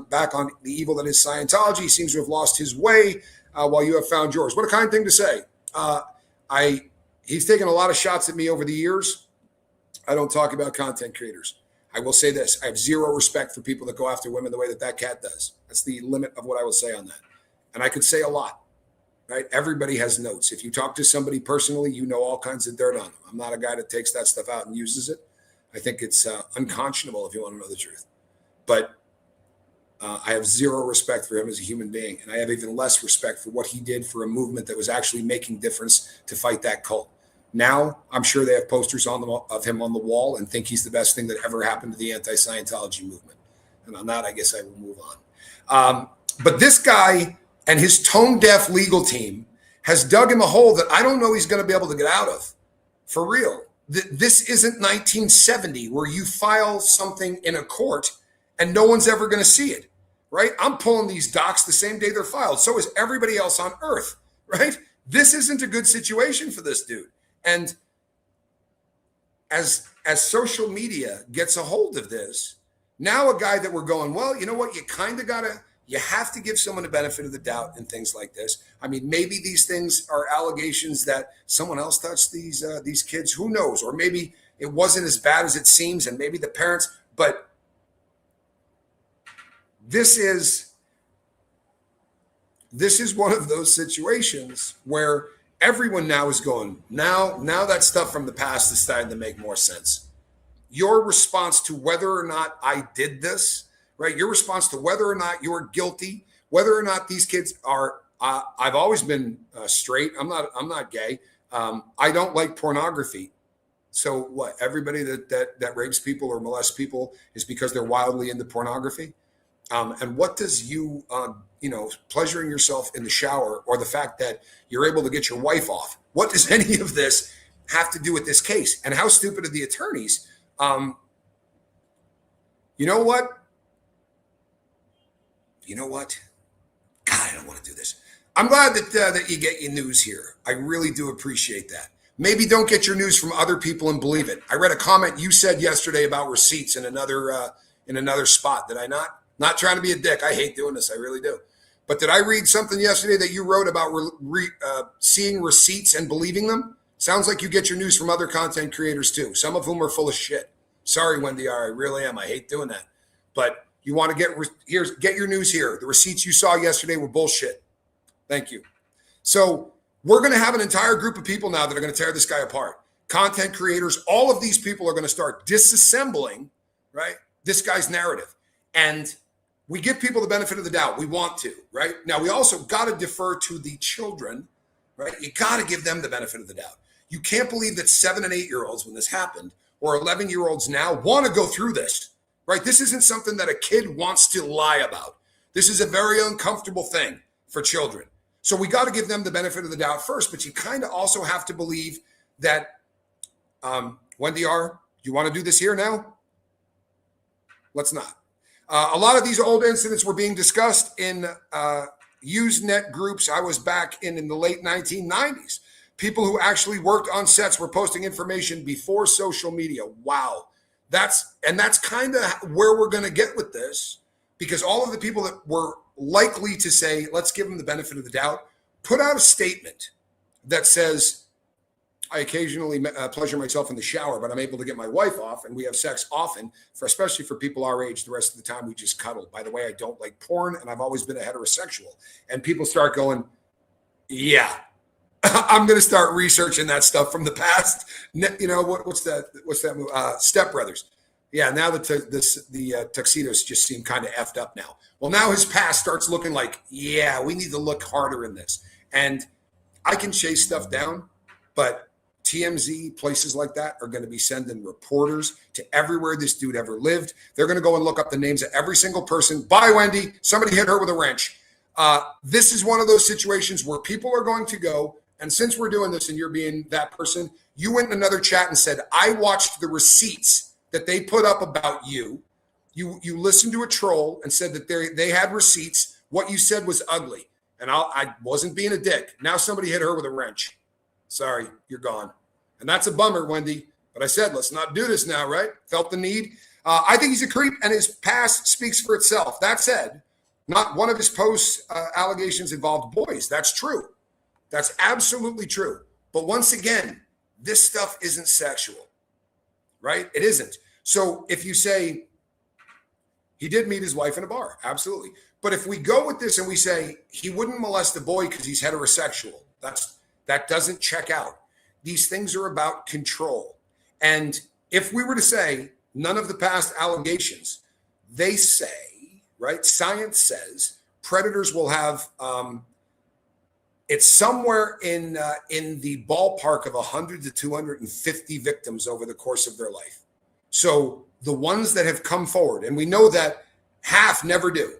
A: back on the evil that is Scientology. He seems to have lost his way while you have found yours. What a kind thing to say. He's taken a lot of shots at me over the years. I don't talk about content creators. I will say this. I have zero respect for people that go after women the way that cat does. That's the limit of what I will say on that. And I could say a lot, right? Everybody has notes. If you talk to somebody personally, you know all kinds of dirt on them. I'm not a guy that takes that stuff out and uses it. I think it's unconscionable if you want to know the truth. But I have zero respect for him as a human being. And I have even less respect for what he did for a movement that was actually making difference to fight that cult. Now, I'm sure they have posters of him on the wall and think he's the best thing that ever happened to the anti-Scientology movement. And on that, I guess I will move on. But this guy and his tone-deaf legal team has dug him a hole that I don't know he's going to be able to get out of. For real. This isn't 1970 where you file something in a court and no one's ever going to see it, right? I'm pulling these docs the same day they're filed. So is everybody else on earth, right? This isn't a good situation for this dude. And as social media gets a hold of this, now a guy that we're going, well, you know what? You have to give someone the benefit of the doubt in things like this. I mean, maybe these things are allegations that someone else touched these kids. Who knows? Or maybe it wasn't as bad as it seems, and maybe the parents. But this is one of those situations where everyone now is going, now that stuff from the past is starting to make more sense. Your response to whether or not I did this, right? Your response to whether or not you're guilty, whether or not these kids are, I've always been straight. I'm not gay. I don't like pornography. So what? Everybody that rapes people or molests people is because they're wildly into pornography. And what does you pleasuring yourself in the shower or the fact that you're able to get your wife off? What does any of this have to do with this case? And how stupid are the attorneys? You know what? God, I don't want to do this. I'm glad that you get your news here. I really do appreciate that. Maybe don't get your news from other people and believe it. I read a comment you said yesterday about receipts in another spot. Did I not? Not trying to be a dick. I hate doing this. I really do. But did I read something yesterday that you wrote about seeing receipts and believing them? Sounds like you get your news from other content creators too, some of whom are full of shit. Sorry, Wendy R. I really am. I hate doing that. But you want to get your news here. The receipts you saw yesterday were bullshit. Thank you. So we're going to have an entire group of people now that are going to tear this guy apart. Content creators, all of these people are going to start disassembling, right, this guy's narrative. And we give people the benefit of the doubt. We want to, right? Now, we also got to defer to the children, right? You got to give them the benefit of the doubt. You can't believe that 7 and 8-year-olds when this happened, or 11-year-olds now want to go through this, right? This isn't something that a kid wants to lie about. This is a very uncomfortable thing for children. So we got to give them the benefit of the doubt first, but you kind of also have to believe that, Wendy R., you want to do this here now? Let's not. A lot of these old incidents were being discussed in Usenet groups. I was back in the late 1990s. People who actually worked on sets were posting information before social media. Wow. That's kind of where we're going to get with this, because all of the people that were likely to say, let's give them the benefit of the doubt, put out a statement that says, I occasionally pleasure myself in the shower, but I'm able to get my wife off, and we have sex often, especially for people our age. The rest of the time, we just cuddle. By the way, I don't like porn, and I've always been a heterosexual. And people start going, yeah, I'm going to start researching that stuff from the past. You know, what's that movie? Step Brothers. Yeah, now the tuxedos just seem kind of effed up now. Well, now his past starts looking like, yeah, we need to look harder in this. And I can chase stuff down, but TMZ, places like that, are going to be sending reporters to everywhere this dude ever lived. They're going to go and look up the names of every single person. Bye, Wendy. Somebody hit her with a wrench. This is one of those situations where people are going to go, and since we're doing this and you're being that person, you went in another chat and said, I watched the receipts that they put up about you. You listened to a troll and said that they had receipts. What you said was ugly. And I wasn't being a dick. Now somebody hit her with a wrench. Sorry, you're gone. And that's a bummer, Wendy. But I said, let's not do this now, right? Felt the need. I think he's a creep, and his past speaks for itself. That said, not one of his posts allegations involved boys. That's true. That's absolutely true. But once again, this stuff isn't sexual, right? It isn't. So if you say he did meet his wife in a bar, absolutely. But if we go with this and we say he wouldn't molest a boy because he's heterosexual, that doesn't check out. These things are about control. And if we were to say none of the past allegations, they say, right, science says predators will have it's somewhere in the ballpark of 100 to 250 victims over the course of their life. So the ones that have come forward, and we know that half never do,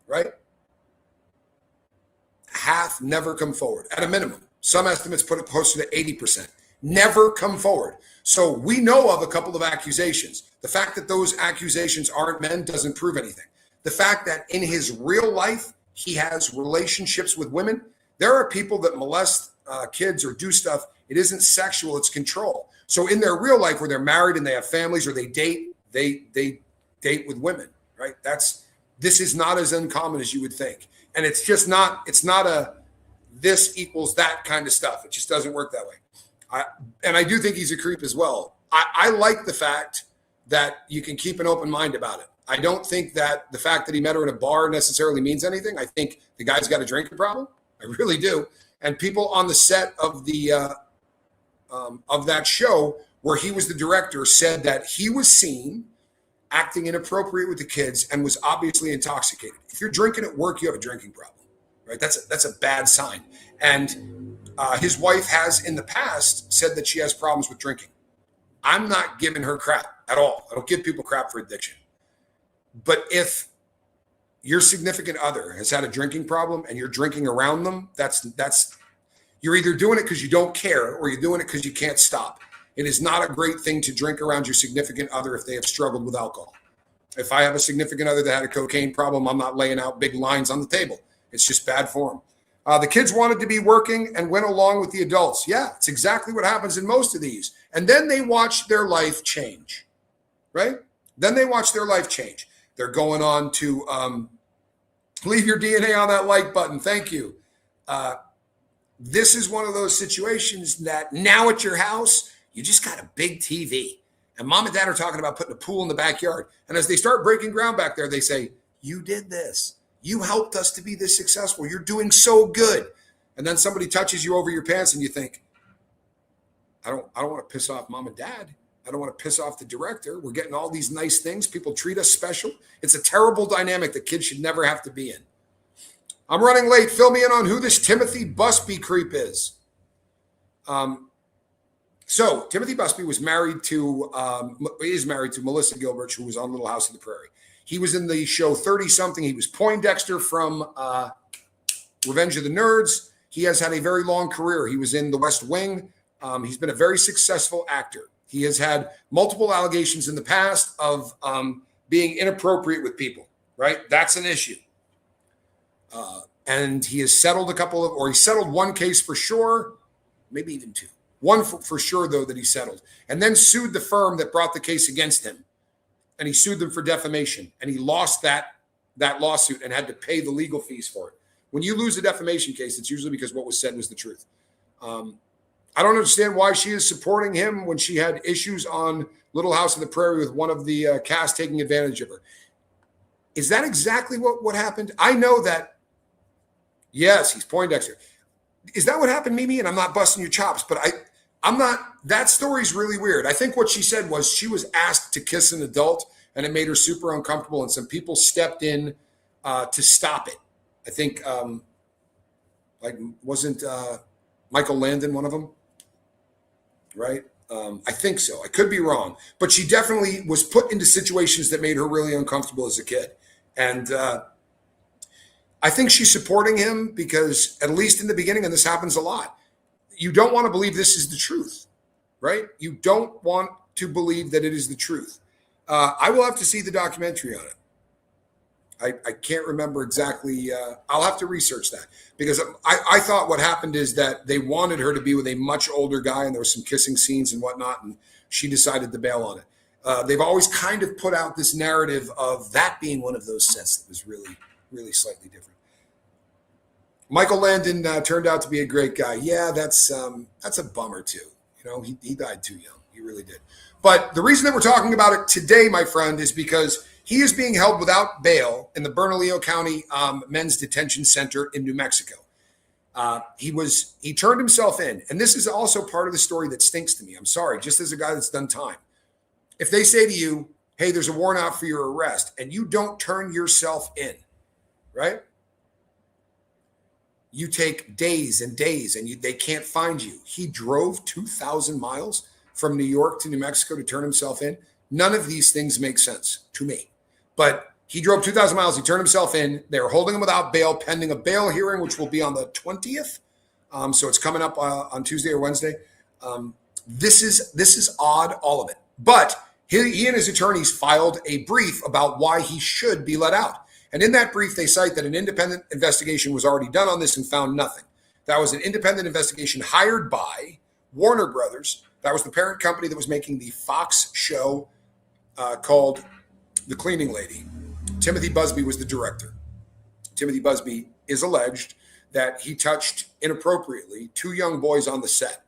A: right? Half never come forward at a minimum. Some estimates put it closer to 80%. Never come forward. So we know of a couple of accusations. The fact that those accusations aren't men doesn't prove anything. The fact that in his real life, he has relationships with women. There are people that molest kids or do stuff. It isn't sexual, it's control. So in their real life, where they're married and they have families or they date, they date with women, right? This is not as uncommon as you would think. And it's not a this equals that kind of stuff. It just doesn't work that way. I do think he's a creep as well. I like the fact that you can keep an open mind about it. I don't think that the fact that he met her in a bar necessarily means anything. I think the guy's got a drinking problem. I really do. And people on the set of that show where he was the director said that he was seen acting inappropriate with the kids and was obviously intoxicated. If you're drinking at work, you have a drinking problem, right? That's a bad sign. And his wife has in the past said that she has problems with drinking. I'm not giving her crap at all. I don't give people crap for addiction. But if your significant other has had a drinking problem and you're drinking around them, that's you're either doing it because you don't care or you're doing it because you can't stop. It is not a great thing to drink around your significant other if they have struggled with alcohol. If I have a significant other that had a cocaine problem, I'm not laying out big lines on the table. It's just bad form. The kids wanted to be working and went along with the adults. Yeah, it's exactly what happens in most of these. And then they watch their life change, right? Then they watch their life change. They're going on to leave your DNA on that like button. Thank you. This is one of those situations that now at your house, you just got a big TV. And mom and dad are talking about putting a pool in the backyard. And as they start breaking ground back there, they say, you did this. You helped us to be this successful. You're doing so good. And then somebody touches you over your pants and you think, I don't want to piss off mom and dad. I don't want to piss off the director. We're getting all these nice things. People treat us special. It's a terrible dynamic that kids should never have to be in. I'm running late. Fill me in on who this Timothy Busby creep is. So Timothy Busby is married to Melissa Gilbert, who was on Little House on the Prairie. He was in the show 30-something. He was Poindexter from Revenge of the Nerds. He has had a very long career. He was in The West Wing. He's been a very successful actor. He has had multiple allegations in the past of being inappropriate with people, right? That's an issue. And he has settled he settled one case for sure, maybe even two. One for sure, though, that he settled. And then sued the firm that brought the case against him. And he sued them for defamation. And he lost that lawsuit and had to pay the legal fees for it. When you lose a defamation case, it's usually because what was said was the truth. I don't understand why she is supporting him when she had issues on Little House on the Prairie with one of the cast taking advantage of her. Is that exactly what happened? I know that, yes, he's Poindexter. Is that what happened, Mimi? And I'm not busting your chops, but I'm not. That story's really weird. I think what she said was she was asked to kiss an adult, and it made her super uncomfortable, and some people stepped in to stop it. I think, wasn't Michael Landon one of them? Right? I think so. I could be wrong. But she definitely was put into situations that made her really uncomfortable as a kid. And I think she's supporting him because, at least in the beginning, and this happens a lot, you don't want to believe this is the truth, right? You don't want to believe that it is the truth. I will have to see the documentary on it. I can't remember exactly. I'll have to research that because I thought what happened is that they wanted her to be with a much older guy and there was some kissing scenes and whatnot, and she decided to bail on it. They've always kind of put out this narrative of that being one of those sets that was really, really slightly different. Michael Landon turned out to be a great guy. Yeah, that's a bummer too. You know, he died too young. He really did. But the reason that we're talking about it today, my friend, is because he is being held without bail in the Bernalillo County Men's Detention Center in New Mexico. He turned himself in. And this is also part of the story that stinks to me. I'm sorry, just as a guy that's done time. If they say to you, hey, there's a warrant out for your arrest, and you don't turn yourself in, right? You take days and days and they can't find you. He drove 2,000 miles from New York to New Mexico to turn himself in. None of these things make sense to me. But he drove 2,000 miles. He turned himself in. They were holding him without bail, pending a bail hearing, which will be on the 20th. So it's coming up on Tuesday or Wednesday. This is odd, all of it. But he and his attorneys filed a brief about why he should be let out. And in that brief, they cite that an independent investigation was already done on this and found nothing. That was an independent investigation hired by Warner Brothers. That was the parent company that was making the Fox show called The Cleaning Lady. Timothy Busby was the director. Timothy Busby is alleged that he touched inappropriately 2 young boys on the set,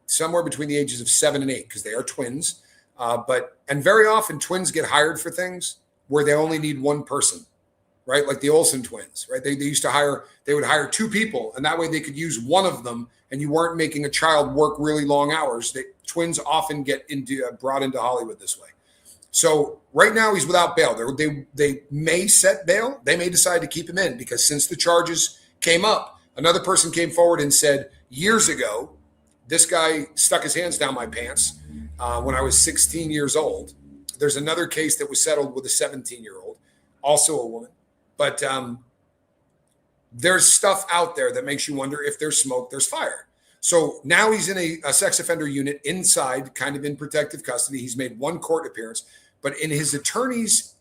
A: somewhere between the ages of 7 and 8, because they are twins. And very often twins get hired for things where they only need one person. Right? Like the Olsen twins, right? They would hire 2 people, and that way they could use one of them, and you weren't making a child work really long hours. Twins often get brought into Hollywood this way. So right now he's without bail. They may set bail. They may decide to keep him in, because since the charges came up, another person came forward and said, years ago, this guy stuck his hands down my pants when I was 16 years old. There's another case that was settled with a 17-year-old, also a woman. But there's stuff out there that makes you wonder if there's smoke, there's fire. So now he's in a sex offender unit inside, kind of in protective custody. He's made 1 court appearance. But in his attorney's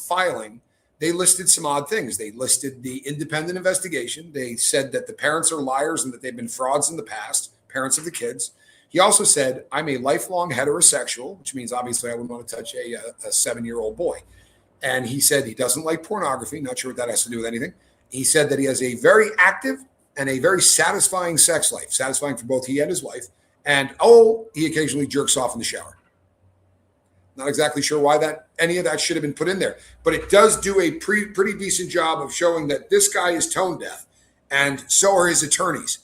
A: filing, they listed some odd things. They listed the independent investigation. They said that the parents are liars and that they've been frauds in the past, parents of the kids. He also said, I'm a lifelong heterosexual, which means obviously I wouldn't want to touch a 7-year-old boy. And he said he doesn't like pornography. Not sure what that has to do with anything. He said that he has a very active and a very satisfying sex life, satisfying for both he and his wife. And, he occasionally jerks off in the shower. Not exactly sure why any of that should have been put in there. But it does do a pretty decent job of showing that this guy is tone deaf. And so are his attorneys.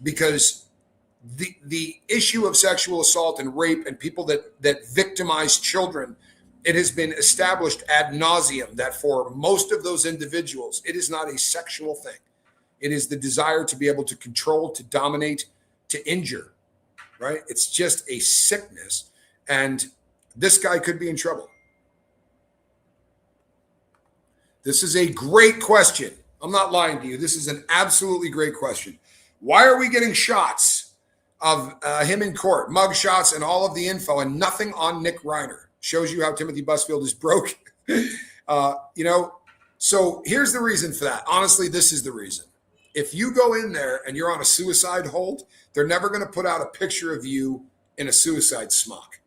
A: Because the issue of sexual assault and rape and people that victimize children, it has been established ad nauseum that for most of those individuals, it is not a sexual thing. It is the desire to be able to control, to dominate, to injure, right? It's just a sickness. And this guy could be in trouble. This is a great question. I'm not lying to you. This is an absolutely great question. Why are we getting shots of him in court, mug shots and all of the info and nothing on Nick Reiner? Shows you how Timothy Busfield is broke. So here's the reason for that. Honestly, this is the reason. If you go in there and you're on a suicide hold, they're never going to put out a picture of you in a suicide smock.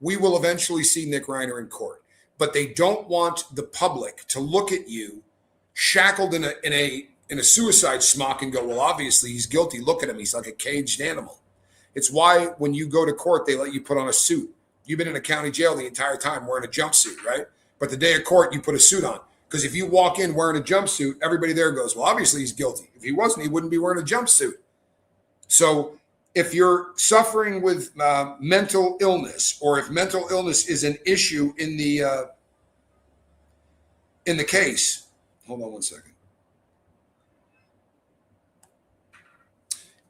A: We will eventually see Nick Reiner in court, but they don't want the public to look at you shackled in a suicide smock and go, well, obviously he's guilty. Look at him. He's like a caged animal. It's why when you go to court, they let you put on a suit. You've been in a county jail the entire time wearing a jumpsuit, right? But the day of court, you put a suit on. Because if you walk in wearing a jumpsuit, everybody there goes, well, obviously he's guilty. If he wasn't, he wouldn't be wearing a jumpsuit. So if you're suffering with mental illness, or if mental illness is an issue in the case, hold on one second.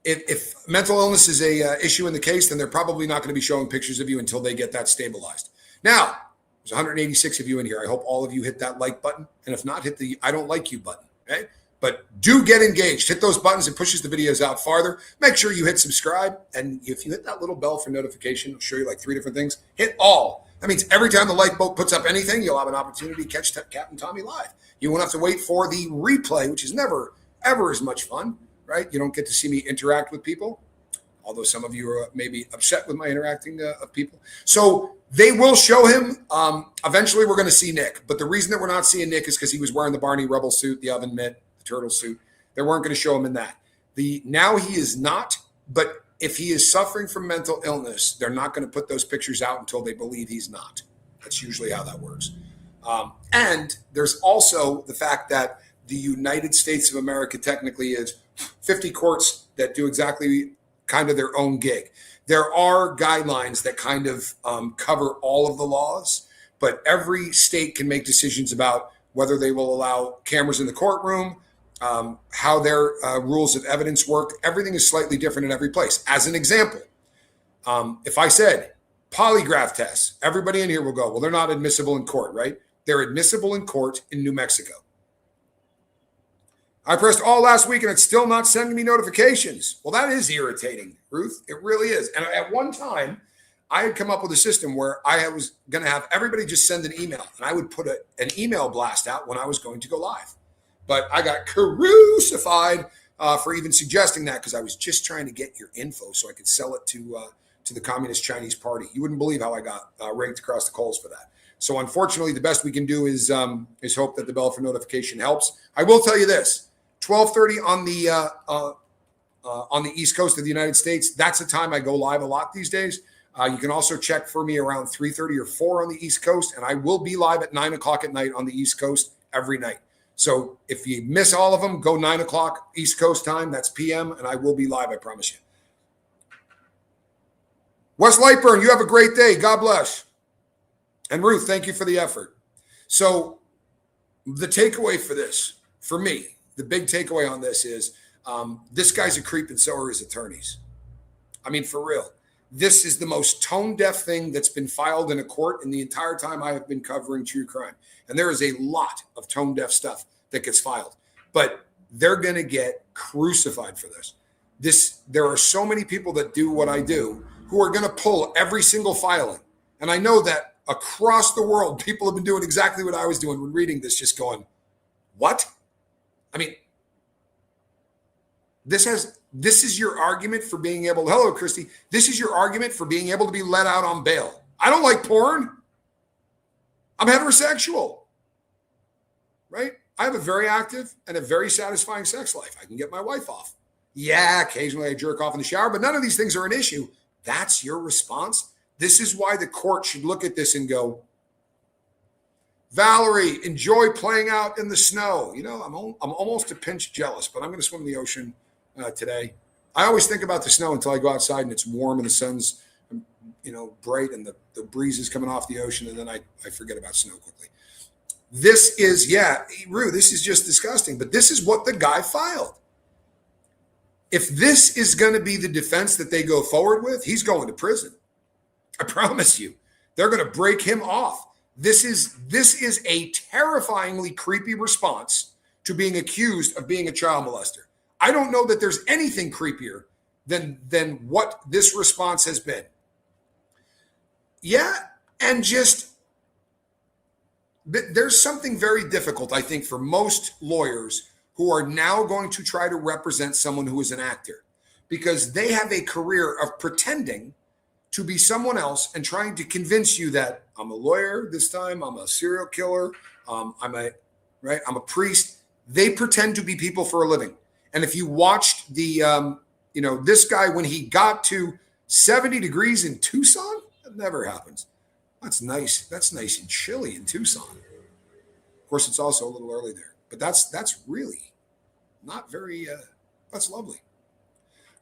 A: If mental illness is a issue in the case, then they're probably not going to be showing pictures of you until they get that stabilized. Now, there's 186 of you in here. I hope all of you hit that like button. And if not, hit the I don't like you button. Okay? But do get engaged. Hit those buttons. It pushes the videos out farther. Make sure you hit subscribe. And if you hit that little bell for notification, it'll show you like 3 different things. Hit all. That means every time the Lifeboat puts up anything, you'll have an opportunity to catch Captain Tommy live. You won't have to wait for the replay, which is never, ever as much fun. Right? You don't get to see me interact with people, although some of you are maybe upset with my interacting of people. So they will show him. Eventually, we're going to see Nick. But the reason that we're not seeing Nick is because he was wearing the Barney Rubble suit, the oven mitt, the turtle suit. They weren't going to show him in that. Now he is not. But if he is suffering from mental illness, they're not going to put those pictures out until they believe he's not. That's usually how that works. And there's also the fact that the United States of America technically is 50 courts that do exactly kind of their own gig. There are guidelines that kind of cover all of the laws, but every state can make decisions about whether they will allow cameras in the courtroom, how their rules of evidence work. Everything is slightly different in every place. As an example, if I said polygraph tests, everybody in here will go, well, they're not admissible in court, right? They're admissible in court in New Mexico. I pressed all last week and it's still not sending me notifications. Well, that is irritating, Ruth. It really is. And at one time, I had come up with a system where I was going to have everybody just send an email, and I would put an email blast out when I was going to go live. But I got crucified for even suggesting that, because I was just trying to get your info so I could sell it to the Communist Chinese Party. You wouldn't believe how I got raked across the coals for that. So unfortunately, the best we can do is hope that the bell for notification helps. I will tell you this: 12:30 on the East Coast of the United States. That's the time I go live a lot these days. You can also check for me around 3:30 or 4 on the East Coast, and I will be live at 9 o'clock at night on the East Coast every night. So if you miss all of them, go 9 o'clock East Coast time. That's PM, and I will be live, I promise you. Wes Lightburn, you have a great day. God bless. And Ruth, thank you for the effort. So the takeaway for this, for me, the big takeaway on this is this guy's a creep, and so are his attorneys. I mean, for real. This is the most tone-deaf thing that's been filed in a court in the entire time I have been covering true crime. And there is a lot of tone-deaf stuff that gets filed. But they're going to get crucified for this. There are so many people that do what I do who are going to pull every single filing. And I know that across the world, people have been doing exactly what I was doing when reading this, just going, what? I mean, this is your argument for being able, hello, Christy. This is your argument for being able to be let out on bail. I don't like porn. I'm heterosexual, right? I have a very active and a very satisfying sex life. I can get my wife off. Yeah, occasionally I jerk off in the shower, but none of these things are an issue. That's your response. This is why the court should look at this and go, Valerie, enjoy playing out in the snow. You know, I'm almost a pinch jealous, but I'm going to swim in the ocean today. I always think about the snow until I go outside and it's warm and the sun's, bright and the breeze is coming off the ocean, and then I forget about snow quickly. This is, Rue, this is just disgusting, but this is what the guy filed. If this is going to be the defense that they go forward with, he's going to prison. I promise you. They're going to break him off. This is a terrifyingly creepy response to being accused of being a child molester. I don't know that there's anything creepier than what this response has been. Yeah, and just there's something very difficult, I think, for most lawyers who are now going to try to represent someone who is an actor, because they have a career of pretending to be someone else and trying to convince you that I'm a lawyer this time, I'm a serial killer, I'm a priest. They pretend to be people for a living. And if you watched this guy, when he got to 70 degrees in Tucson, that never happens. That's nice. That's nice and chilly in Tucson. Of course, it's also a little early there, but that's really not very, that's lovely.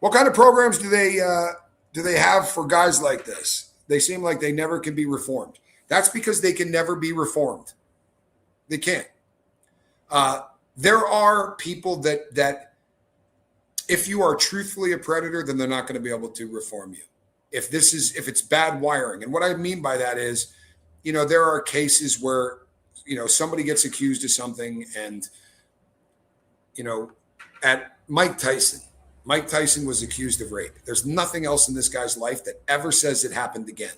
A: What kind of programs do they have for guys like this? They seem like they never can be reformed. That's because they can never be reformed. They can't. There are people that if you are truthfully a predator, then they're not going to be able to reform you. If it's bad wiring. And what I mean by that is, there are cases where, somebody gets accused of something, and, at Mike Tyson was accused of rape. There's nothing else in this guy's life that ever says it happened again.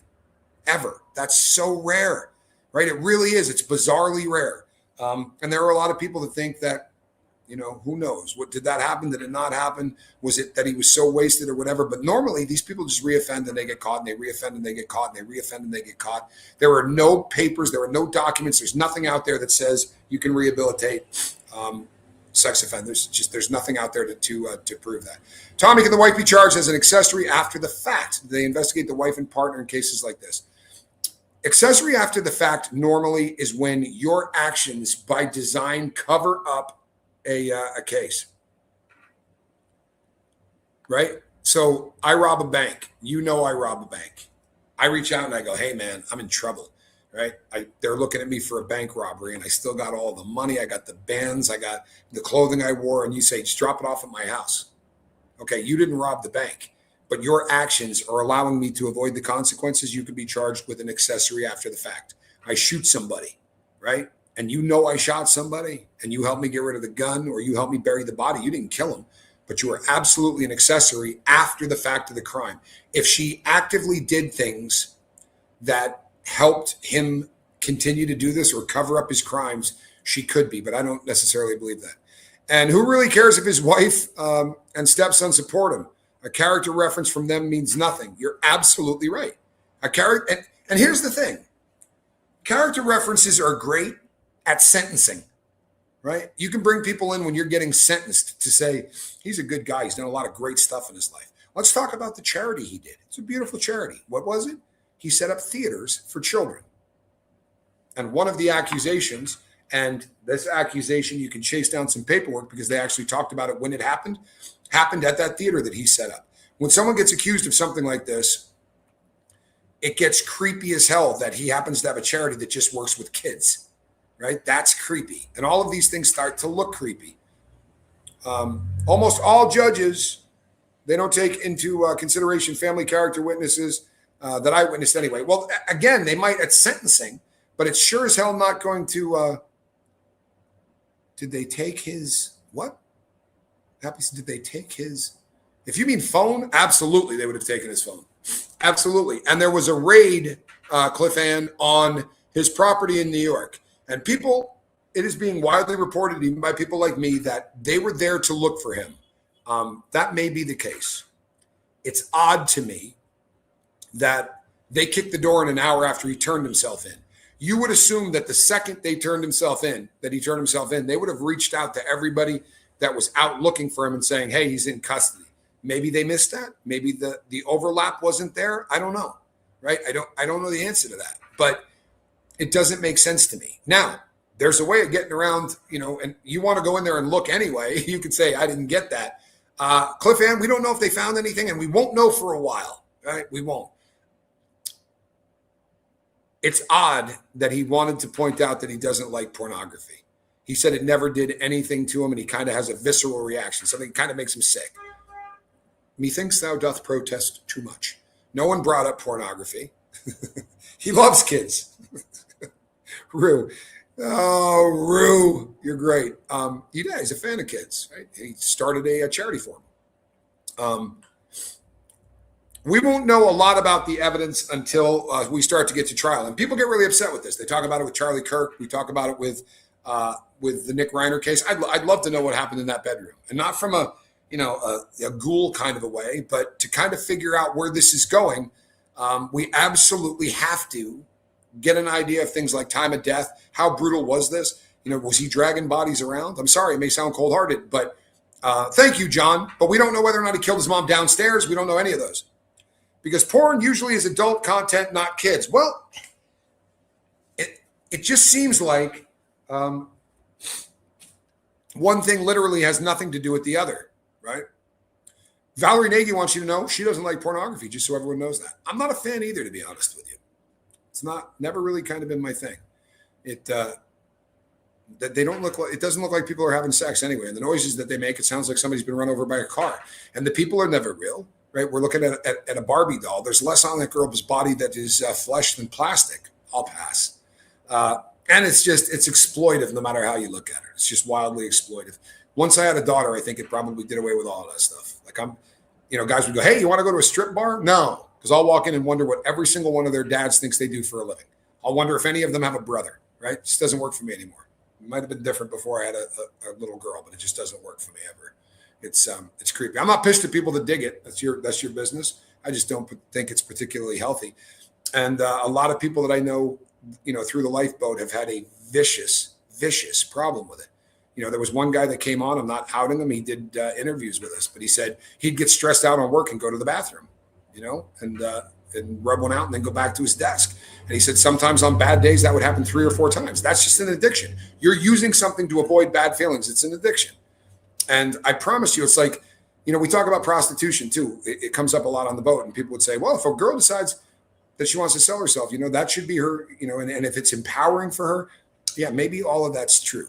A: Ever. That's so rare, right? It really is. It's bizarrely rare. And there are a lot of people that think that, who knows? What did that happen? Did it not happen? Was it that he was so wasted or whatever? But normally these people just reoffend and they get caught, and they reoffend and they get caught, and they reoffend and they get caught. There are no papers. There are no documents. There's nothing out there that says you can rehabilitate sex offenders. There's nothing out there to prove that. Tommy, can the wife be charged as an accessory after the fact? They investigate the wife and partner in cases like this. Accessory after the fact normally is when your actions by design cover up a case, right? So I rob a bank. I rob a bank. I reach out and I go, hey, man, I'm in trouble, right? They're looking at me for a bank robbery, and I still got all the money. I got the bands, I got the clothing I wore, and you say, just drop it off at my house. Okay, you didn't rob the bank, but your actions are allowing me to avoid the consequences. You could be charged with an accessory after the fact. I shoot somebody, right? And you know I shot somebody, and you helped me get rid of the gun, or you helped me bury the body. You didn't kill him, but you were absolutely an accessory after the fact of the crime. If she actively did things that helped him continue to do this or cover up his crimes, she could be, but I don't necessarily believe that. And who really cares if his wife and stepson support him? A character reference from them means nothing. You're absolutely right. And here's the thing. Character references are great at sentencing, right? You can bring people in when you're getting sentenced to say, he's a good guy. He's done a lot of great stuff in his life. Let's talk about the charity he did. It's a beautiful charity. What was it? He set up theaters for children. And one of the accusations, and this accusation, you can chase down some paperwork because they actually talked about it when it happened at that theater that he set up. When someone gets accused of something like this, it gets creepy as hell that he happens to have a charity that just works with kids, right? That's creepy. And all of these things start to look creepy. Almost all judges, they don't take into consideration family character witnesses that I witnessed anyway. Well, again, they might at sentencing, but it's sure as hell not going to. Did they take his what? Happy, did they take his? If you mean phone, absolutely, they would have taken his phone. Absolutely. And there was a raid, Cliff Ann, on his property in New York. And people, it is being widely reported, even by people like me, that they were there to look for him. That may be the case. It's odd to me that they kicked the door in an hour after he turned himself in. You would assume that the second he turned himself in, they would have reached out to everybody that was out looking for him and saying, hey, he's in custody. Maybe they missed that. Maybe the overlap wasn't there. I don't know, right? I don't know the answer to that, but it doesn't make sense to me. Now, there's a way of getting around, and you want to go in there and look anyway. You could say, I didn't get that. Cliff Ann, we don't know if they found anything, and we won't know for a while, right? We won't. It's odd that he wanted to point out that he doesn't like pornography. He said it never did anything to him, and he kind of has a visceral reaction. Something kind of makes him sick. Methinks thou doth protest too much. No one brought up pornography. He loves kids. Rue. Oh, Rue, you're great. He's a fan of kids, right? He started a charity for them. We won't know a lot about the evidence until we start to get to trial. And people get really upset with this. They talk about it with Charlie Kirk. We talk about it with the Nick Reiner case. I'd love to know what happened in that bedroom. And not from a ghoul kind of a way, but to kind of figure out where this is going. We absolutely have to get an idea of things like time of death. How brutal was this? Was he dragging bodies around? I'm sorry, it may sound cold-hearted, but thank you, John. But we don't know whether or not he killed his mom downstairs. We don't know any of those. Because porn usually is adult content, not kids. Well, it just seems like one thing literally has nothing to do with the other, right? Valerie Nagy wants you to know she doesn't like pornography, just so everyone knows that. I'm not a fan either, to be honest with you. It's never really kind of been my thing. It doesn't look like people are having sex anyway. And the noises that they make, it sounds like somebody's been run over by a car. And the people are never real. Right, we're looking at a Barbie doll. There's less on that girl's body that is flesh than plastic. I'll pass. And it's exploitive no matter how you look at it. It's just wildly exploitive. Once I had a daughter, I think it probably did away with all of that stuff. Like guys would go, hey, you want to go to a strip bar? No, because I'll walk in and wonder what every single one of their dads thinks they do for a living. I'll wonder if any of them have a brother, right? It just doesn't work for me anymore. It might have been different before I had a little girl, but it just doesn't work for me ever. It's creepy. I'm not pissed at people that dig it. That's your business. I just don't think it's particularly healthy. And a lot of people that I know, through the lifeboat have had a vicious problem with it. There was one guy that came on. I'm not outing him. He did interviews with us, but he said he'd get stressed out on work and go to the bathroom, and rub one out and then go back to his desk. And he said sometimes on bad days that would happen 3 or 4 times. That's just an addiction. You're using something to avoid bad feelings. It's an addiction. And I promise you, it's like, we talk about prostitution too. It comes up a lot on the boat, and people would say, well, if a girl decides, that she wants to sell herself. That should be her, and if it's empowering for her, yeah, maybe all of that's true,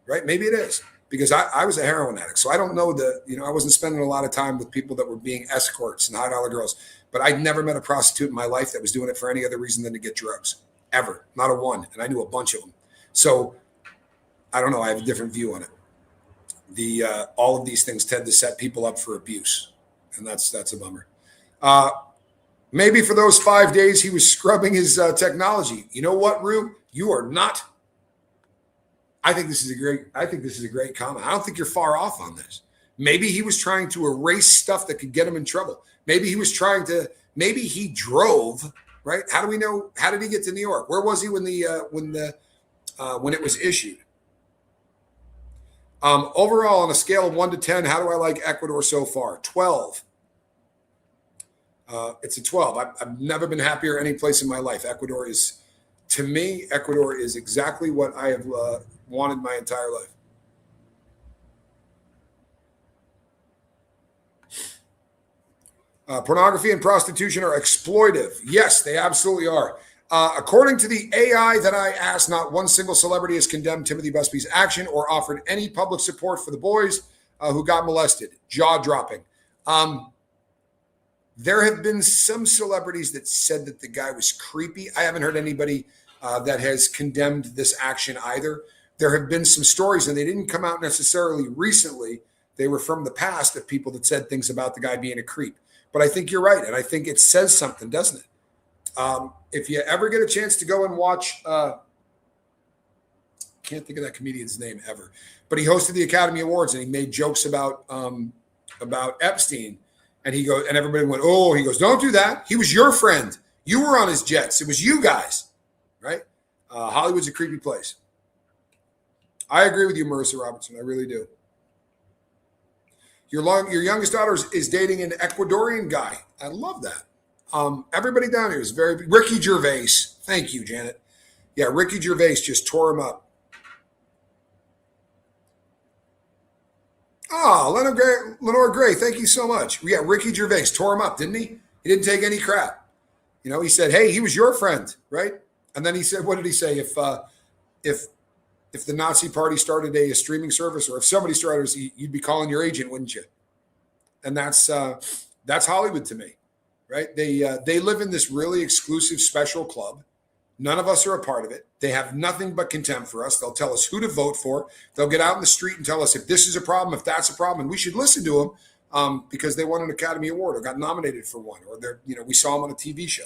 A: right? Maybe it is, because I was a heroin addict. So I don't know I wasn't spending a lot of time with people that were being escorts and $100 girls, but I'd never met a prostitute in my life that was doing it for any other reason than to get drugs, ever, not a one. And I knew a bunch of them. So I don't know. I have a different view on it. All of these things tend to set people up for abuse. And that's a bummer. Maybe for those 5 days he was scrubbing his technology. You know what, Rue? You are not. I think this is a great comment. I don't think you're far off on this. Maybe he was trying to erase stuff that could get him in trouble. Maybe he drove, right? How do we know? How did he get to New York? Where was he when it was issued? Overall, on a scale of 1 to 10, how do I like Ecuador so far? 12. It's a 12. I've never been happier any place in my life. To me, Ecuador is exactly what I have wanted my entire life. Pornography and prostitution are exploitive. Yes, they absolutely are. According to the AI that I asked, not one single celebrity has condemned Timothy Busby's action or offered any public support for the boys who got molested. Jaw-dropping. There have been some celebrities that said that the guy was creepy. I haven't heard anybody that has condemned this action either. There have been some stories, and they didn't come out necessarily recently. They were from the past of people that said things about the guy being a creep. But I think you're right, and I think it says something, doesn't it? If you ever get a chance to go and watch, can't think of that comedian's name ever, but he hosted the Academy Awards and he made jokes about Epstein, and everybody went, oh, he goes, don't do that. He was your friend. You were on his jets. It was you guys, right? Hollywood's a creepy place. I agree with you, Marissa Robertson. I really do. Your youngest daughter is dating an Ecuadorian guy. I love that. Everybody down here is Ricky Gervais. Thank you, Janet. Yeah, Ricky Gervais just tore him up. Lenore Gray, thank you so much. Yeah, Ricky Gervais tore him up, didn't he? He didn't take any crap. He said, hey, he was your friend, right? And then he said, what did he say? If the Nazi party started a streaming service, or if somebody started, you'd be calling your agent, wouldn't you? And that's Hollywood to me, right? They live in this really exclusive special club. None of us are a part of it. They have nothing but contempt for us. They'll tell us who to vote for. They'll get out in the street and tell us if this is a problem, if that's a problem, and we should listen to them because they won an Academy Award or got nominated for one, or we saw them on a TV show.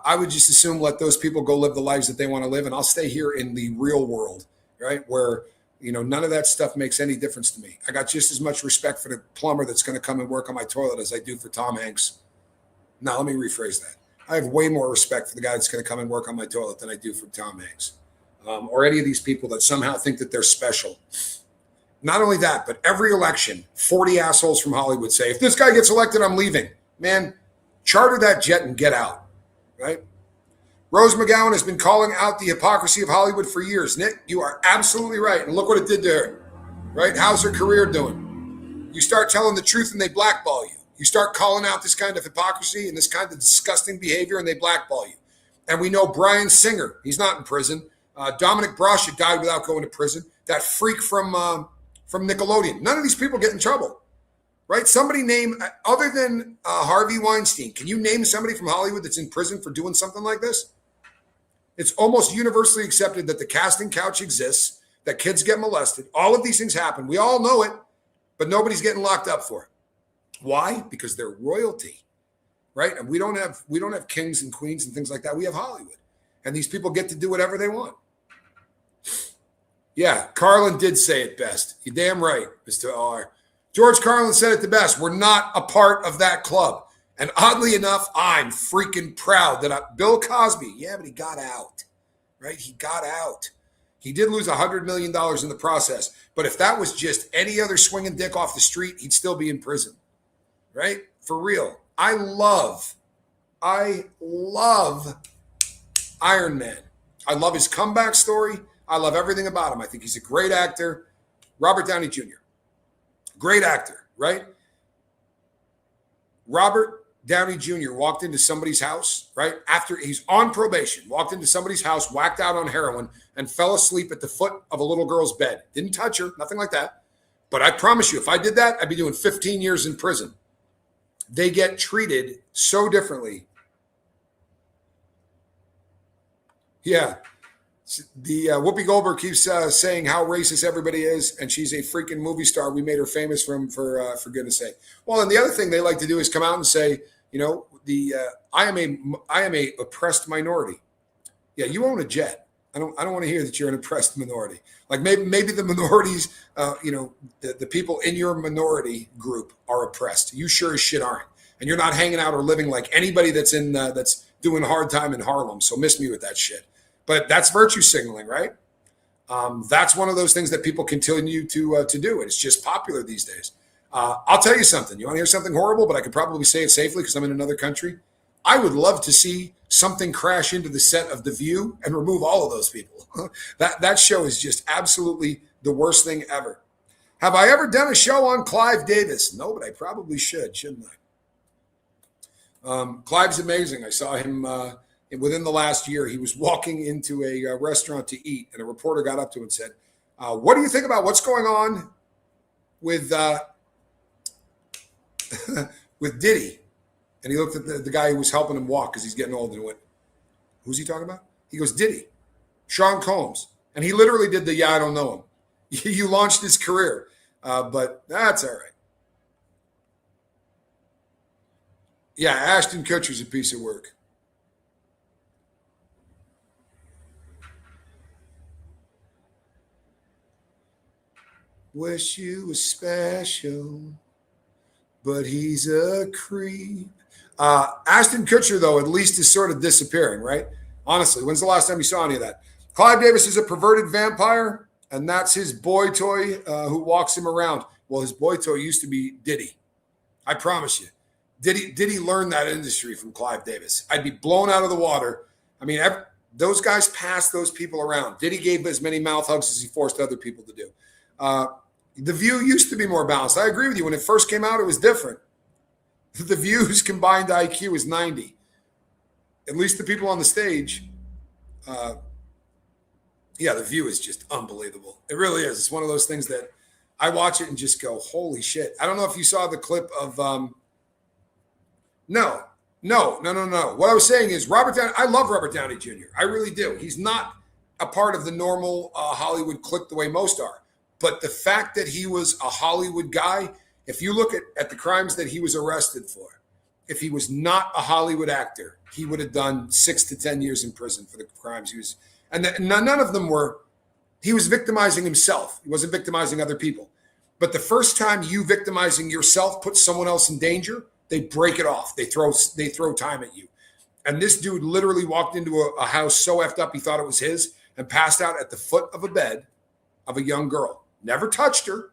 A: I would just assume let those people go live the lives that they want to live, and I'll stay here in the real world, right? Where, none of that stuff makes any difference to me. I got just as much respect for the plumber that's going to come and work on my toilet as I do for Tom Hanks. Now, let me rephrase that. I have way more respect for the guy that's going to come and work on my toilet than I do for Tom Hanks or any of these people that somehow think that they're special. Not only that, but every election, 40 assholes from Hollywood say, if this guy gets elected, I'm leaving. Man, charter that jet and get out. Right? Rose McGowan has been calling out the hypocrisy of Hollywood for years. Nick, you are absolutely right. And look what it did to her. Right? How's her career doing? You start telling the truth and they blackball you. You start calling out this kind of hypocrisy and this kind of disgusting behavior and they blackball you. And we know Bryan Singer, he's not in prison. Dominic Brasha died without going to prison. That freak from Nickelodeon. None of these people get in trouble. Right? Somebody name, other than Harvey Weinstein, can you name somebody from Hollywood that's in prison for doing something like this? It's almost universally accepted that the casting couch exists, that kids get molested. All of these things happen. We all know it, but nobody's getting locked up for it. Why? Because they're royalty, right? And we don't have kings and queens and things like that. We have Hollywood. And these people get to do whatever they want. Yeah, Carlin did say it best. You're damn right, Mr. R. George Carlin said it the best. We're not a part of that club. And oddly enough, I'm freaking proud that Bill Cosby, yeah, but he got out, right? He got out. He did lose $100 million in the process. But if that was just any other swinging dick off the street, he'd still be in prison, right? For real. I love Iron Man. I love his comeback story. I love everything about him. I think he's a great actor. Robert Downey Jr., great actor, right? Robert Downey Jr. walked into somebody's house, right? After he's on probation, walked into somebody's house, whacked out on heroin, and fell asleep at the foot of a little girl's bed. Didn't touch her, nothing like that. But I promise you, if I did that, I'd be doing 15 years in prison. They get treated so differently. Yeah. The Whoopi Goldberg keeps saying how racist everybody is, and she's a freaking movie star. We made her famous for goodness sake. Well, and the other thing they like to do is come out and say, you know, I am a oppressed minority. Yeah, you own a jet. I don't want to hear that you're an oppressed minority. Like maybe the minorities, the people in your minority group are oppressed. You sure as shit aren't, and you're not hanging out or living like anybody that's doing a hard time in Harlem. So miss me with that shit. But that's virtue signaling, right? That's one of those things that people continue to do. And it's just popular these days. I'll tell you something. You want to hear something horrible, but I could probably say it safely because I'm in another country. I would love to see something crash into the set of The View and remove all of those people. That show is just absolutely the worst thing ever. Have I ever done a show on Clive Davis? No, but I probably should, shouldn't I? Clive's amazing. I saw him within the last year. He was walking into a restaurant to eat, and a reporter got up to him and said, what do you think about what's going on with with Diddy? And he looked at the guy who was helping him walk because he's getting old and went, who's he talking about? He goes, Diddy, Sean Combs. And he literally did the, I don't know him. You launched his career, but that's all right. Yeah, Ashton Kutcher's a piece of work. Wish you was special, but he's a creep. Ashton Kutcher, though, at least is sort of disappearing, right? Honestly, when's the last time you saw any of that? Clive Davis is a perverted vampire, and that's his boy toy who walks him around. Well, his boy toy used to be Diddy. I promise you. Diddy learn that industry from Clive Davis? I'd be blown out of the water. I mean, those guys passed those people around. Diddy gave as many mouth hugs as he forced other people to do. The View used to be more balanced. I agree with you. When it first came out, it was different. The View's combined IQ is 90. At least the people on the stage. The View is just unbelievable. It really is. It's one of those things that I watch it and just go, holy shit. I don't know if you saw the clip of No. What I was saying is Robert Downey. I love Robert Downey Jr. I really do. He's not a part of the normal Hollywood clique the way most are. But the fact that he was a Hollywood guy, if you look at the crimes that he was arrested for, if he was not a Hollywood actor, he would have done 6 to 10 years in prison for the crimes he was. And none of them were, he was victimizing himself. He wasn't victimizing other people. But the first time you victimizing yourself puts someone else in danger, they break it off. They throw time at you. And this dude literally walked into a house so effed up he thought it was his and passed out at the foot of a bed of a young girl. Never touched her,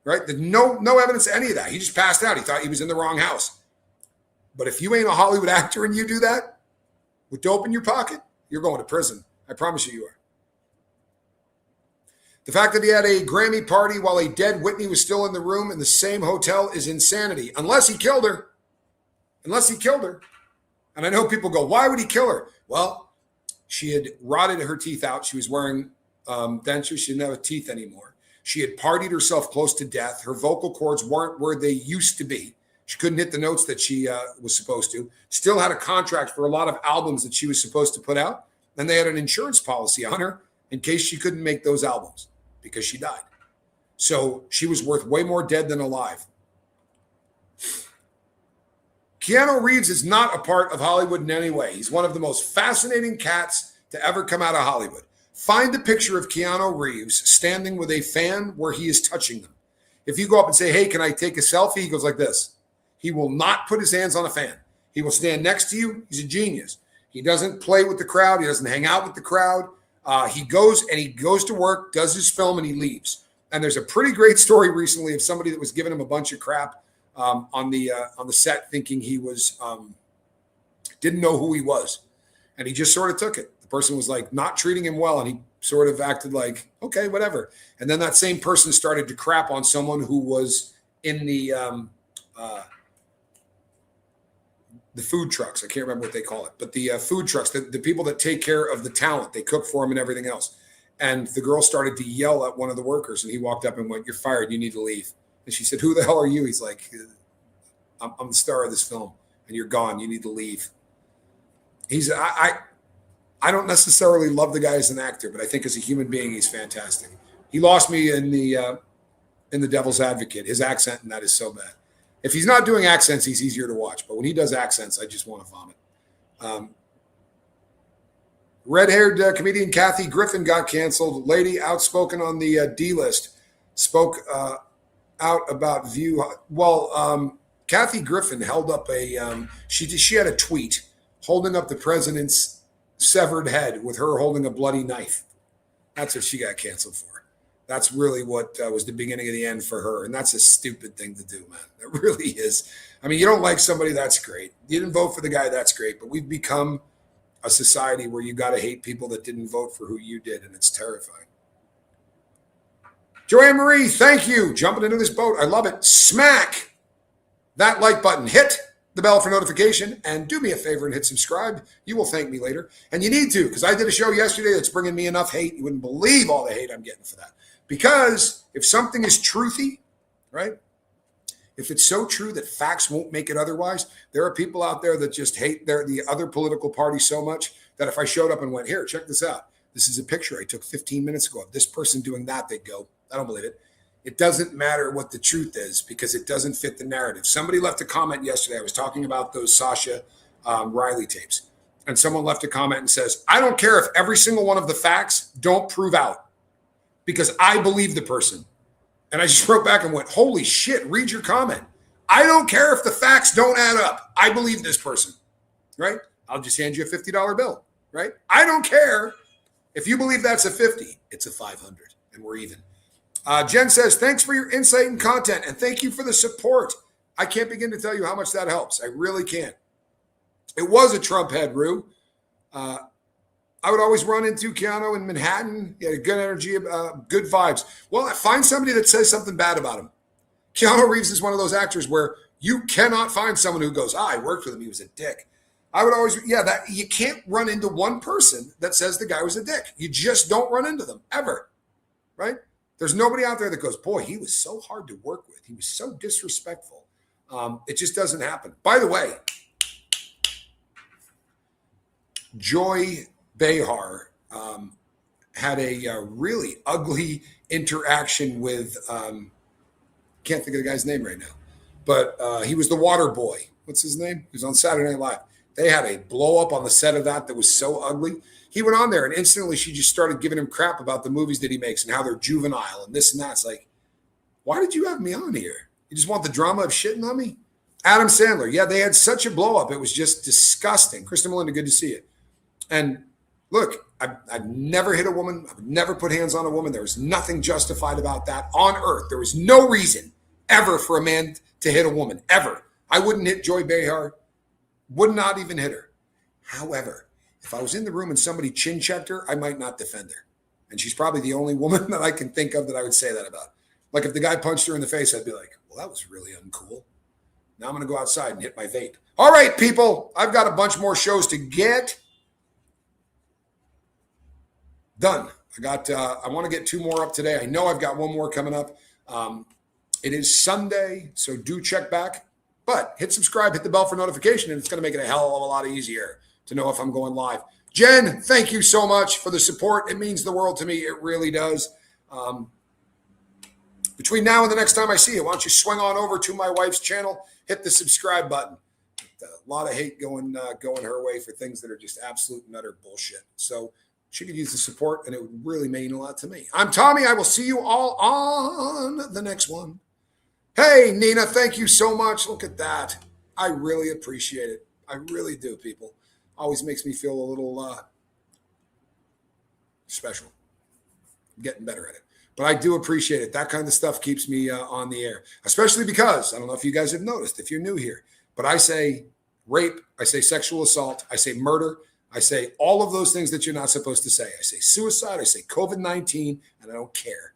A: right? There's no evidence of any of that. He just passed out. He thought he was in the wrong house. But if you ain't a Hollywood actor and you do that with dope in your pocket, you're going to prison. I promise you are. The fact that he had a Grammy party while a dead Whitney was still in the room in the same hotel is insanity. Unless he killed her. And I know people go, why would he kill her? Well, she had rotted her teeth out. She was wearing dentures. She didn't have teeth anymore. She had partied herself close to death. Her vocal cords weren't where they used to be. She couldn't hit the notes that she was supposed to. Still had a contract for a lot of albums that she was supposed to put out. And they had an insurance policy on her in case she couldn't make those albums because she died. So she was worth way more dead than alive. Keanu Reeves is not a part of Hollywood in any way. He's one of the most fascinating cats to ever come out of Hollywood. Find a picture of Keanu Reeves standing with a fan where he is touching them. If you go up and say, hey, can I take a selfie? He goes like this. He will not put his hands on a fan. He will stand next to you. He's a genius. He doesn't play with the crowd. He doesn't hang out with the crowd. He goes to work, does his film, and he leaves. And there's a pretty great story recently of somebody that was giving him a bunch of crap on the set, thinking he was didn't know who he was, and he just sort of took it. The person was like not treating him well, and he sort of acted like, okay, whatever. And then that same person started to crap on someone who was in the the food trucks. I can't remember what they call it, but the food trucks, the people that take care of the talent, they cook for them and everything else. And the girl started to yell at one of the workers, and he walked up and went, "You're fired. You need to leave." And she said, "Who the hell are you?" He's like, I'm the star of this film, and you're gone. You need to leave." I don't necessarily love the guy as an actor, but I think as a human being, he's fantastic. He lost me in the Devil's Advocate. His accent and that is so bad. If he's not doing accents, he's easier to watch. But when he does accents, I just want to vomit. Red-haired comedian Kathy Griffin got canceled. Lady outspoken on the D list spoke out about View. Well, Kathy Griffin held up she had a tweet holding up the president's severed head with her holding a bloody knife. That's what she got canceled for. That's really what was the beginning of the end for her. And that's a stupid thing to do, man. It really is. I mean, you don't like somebody, that's great. You didn't vote for the guy, that's great. But we've become a society where you got to hate people that didn't vote for who you did. And it's terrifying. Joanne Marie, thank you. Jumping into this boat. I love it. Smack that like button. Hit the bell for notification, and do me a favor and hit subscribe. You will thank me later. And you need to, because I did a show yesterday that's bringing me enough hate. You wouldn't believe all the hate I'm getting for that. Because if something is truthy, right? If it's so true that facts won't make it otherwise, there are people out there that just hate the other political party so much that if I showed up and went, "Here, check this out. This is a picture I took 15 minutes ago of this person doing that," they'd go, "I don't believe it." It doesn't matter what the truth is because it doesn't fit the narrative. Somebody left a comment yesterday. I was talking about those Sasha Riley tapes. And someone left a comment and says, "I don't care if every single one of the facts don't prove out because I believe the person." And I just wrote back and went, "Holy shit, read your comment. I don't care if the facts don't add up. I believe this person," right? I'll just hand you a $50 bill, right? I don't care if you believe that's a 50. It's a 500 and we're even. Jen says, "Thanks for your insight and content, and thank you for the support. I can't begin to tell you how much that helps. I really can't." It was a Trump head, Rue. I would always run into Keanu in Manhattan. He had good energy, good vibes. Well, find somebody that says something bad about him. Keanu Reeves is one of those actors where you cannot find someone who goes, "I worked with him. He was a dick." I would always, that you can't run into one person that says the guy was a dick. You just don't run into them ever, right? There's nobody out there that goes, "Boy, he was so hard to work with. He was so disrespectful." It just doesn't happen. By the way, Joy Behar had a really ugly interaction with, can't think of the guy's name right now, but he was the water boy. What's his name? He was on Saturday Night Live. They had a blow up on the set of that was so ugly. He went on there and instantly she just started giving him crap about the movies that he makes and how they're juvenile and this and that. It's like, why did you have me on here? You just want the drama of shitting on me? Adam Sandler. Yeah, they had such a blow up. It was just disgusting. Krista Melinda, good to see you. And look, I've never hit a woman. I've never put hands on a woman. There was nothing justified about that on earth. There was no reason ever for a man to hit a woman, ever. I wouldn't hit Joy Behar. Would not even hit her. However, if I was in the room and somebody chin checked her, I might not defend her. And she's probably the only woman that I can think of that I would say that about. Like if the guy punched her in the face, I'd be like, "Well, that was really uncool. Now I'm going to go outside and hit my vape." All right, people, I've got a bunch more shows to get done. I want to get 2 more up today. I know I've got 1 more coming up. It is Sunday, so do check back. But hit subscribe, hit the bell for notification, and it's going to make it a hell of a lot easier to know if I'm going live. Jen, thank you so much for the support. It means the world to me. It really does. Between now and the next time I see you, why don't you swing on over to my wife's channel, hit the subscribe button. A lot of hate going her way for things that are just absolute and utter bullshit. So she could use the support, and it would really mean a lot to me. I'm Tommy. I will see you all on the next one. Hey, Nina, thank you so much. Look at that. I really appreciate it. I really do, people. Always makes me feel a little special. I'm getting better at it. But I do appreciate it. That kind of stuff keeps me on the air, especially because, I don't know if you guys have noticed, if you're new here, but I say rape, I say sexual assault, I say murder, I say all of those things that you're not supposed to say. I say suicide, I say COVID-19, and I don't care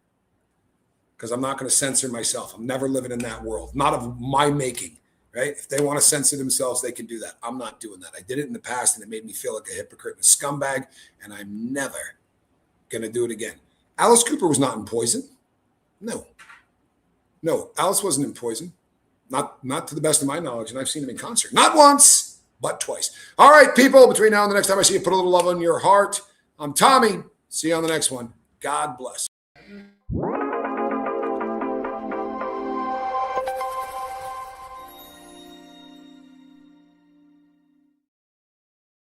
A: because I'm not going to censor myself. I'm never living in that world, not of my making. right? If they want to censor themselves, they can do that. I'm not doing that. I did it in the past, and it made me feel like a hypocrite and a scumbag, and I'm never going to do it again. Alice Cooper was not in Poison. No, Alice wasn't in Poison. Not to the best of my knowledge, and I've seen him in concert. Not once, but twice. All right, people, between now and the next time I see you, put a little love on your heart. I'm Tommy. See you on the next one. God bless.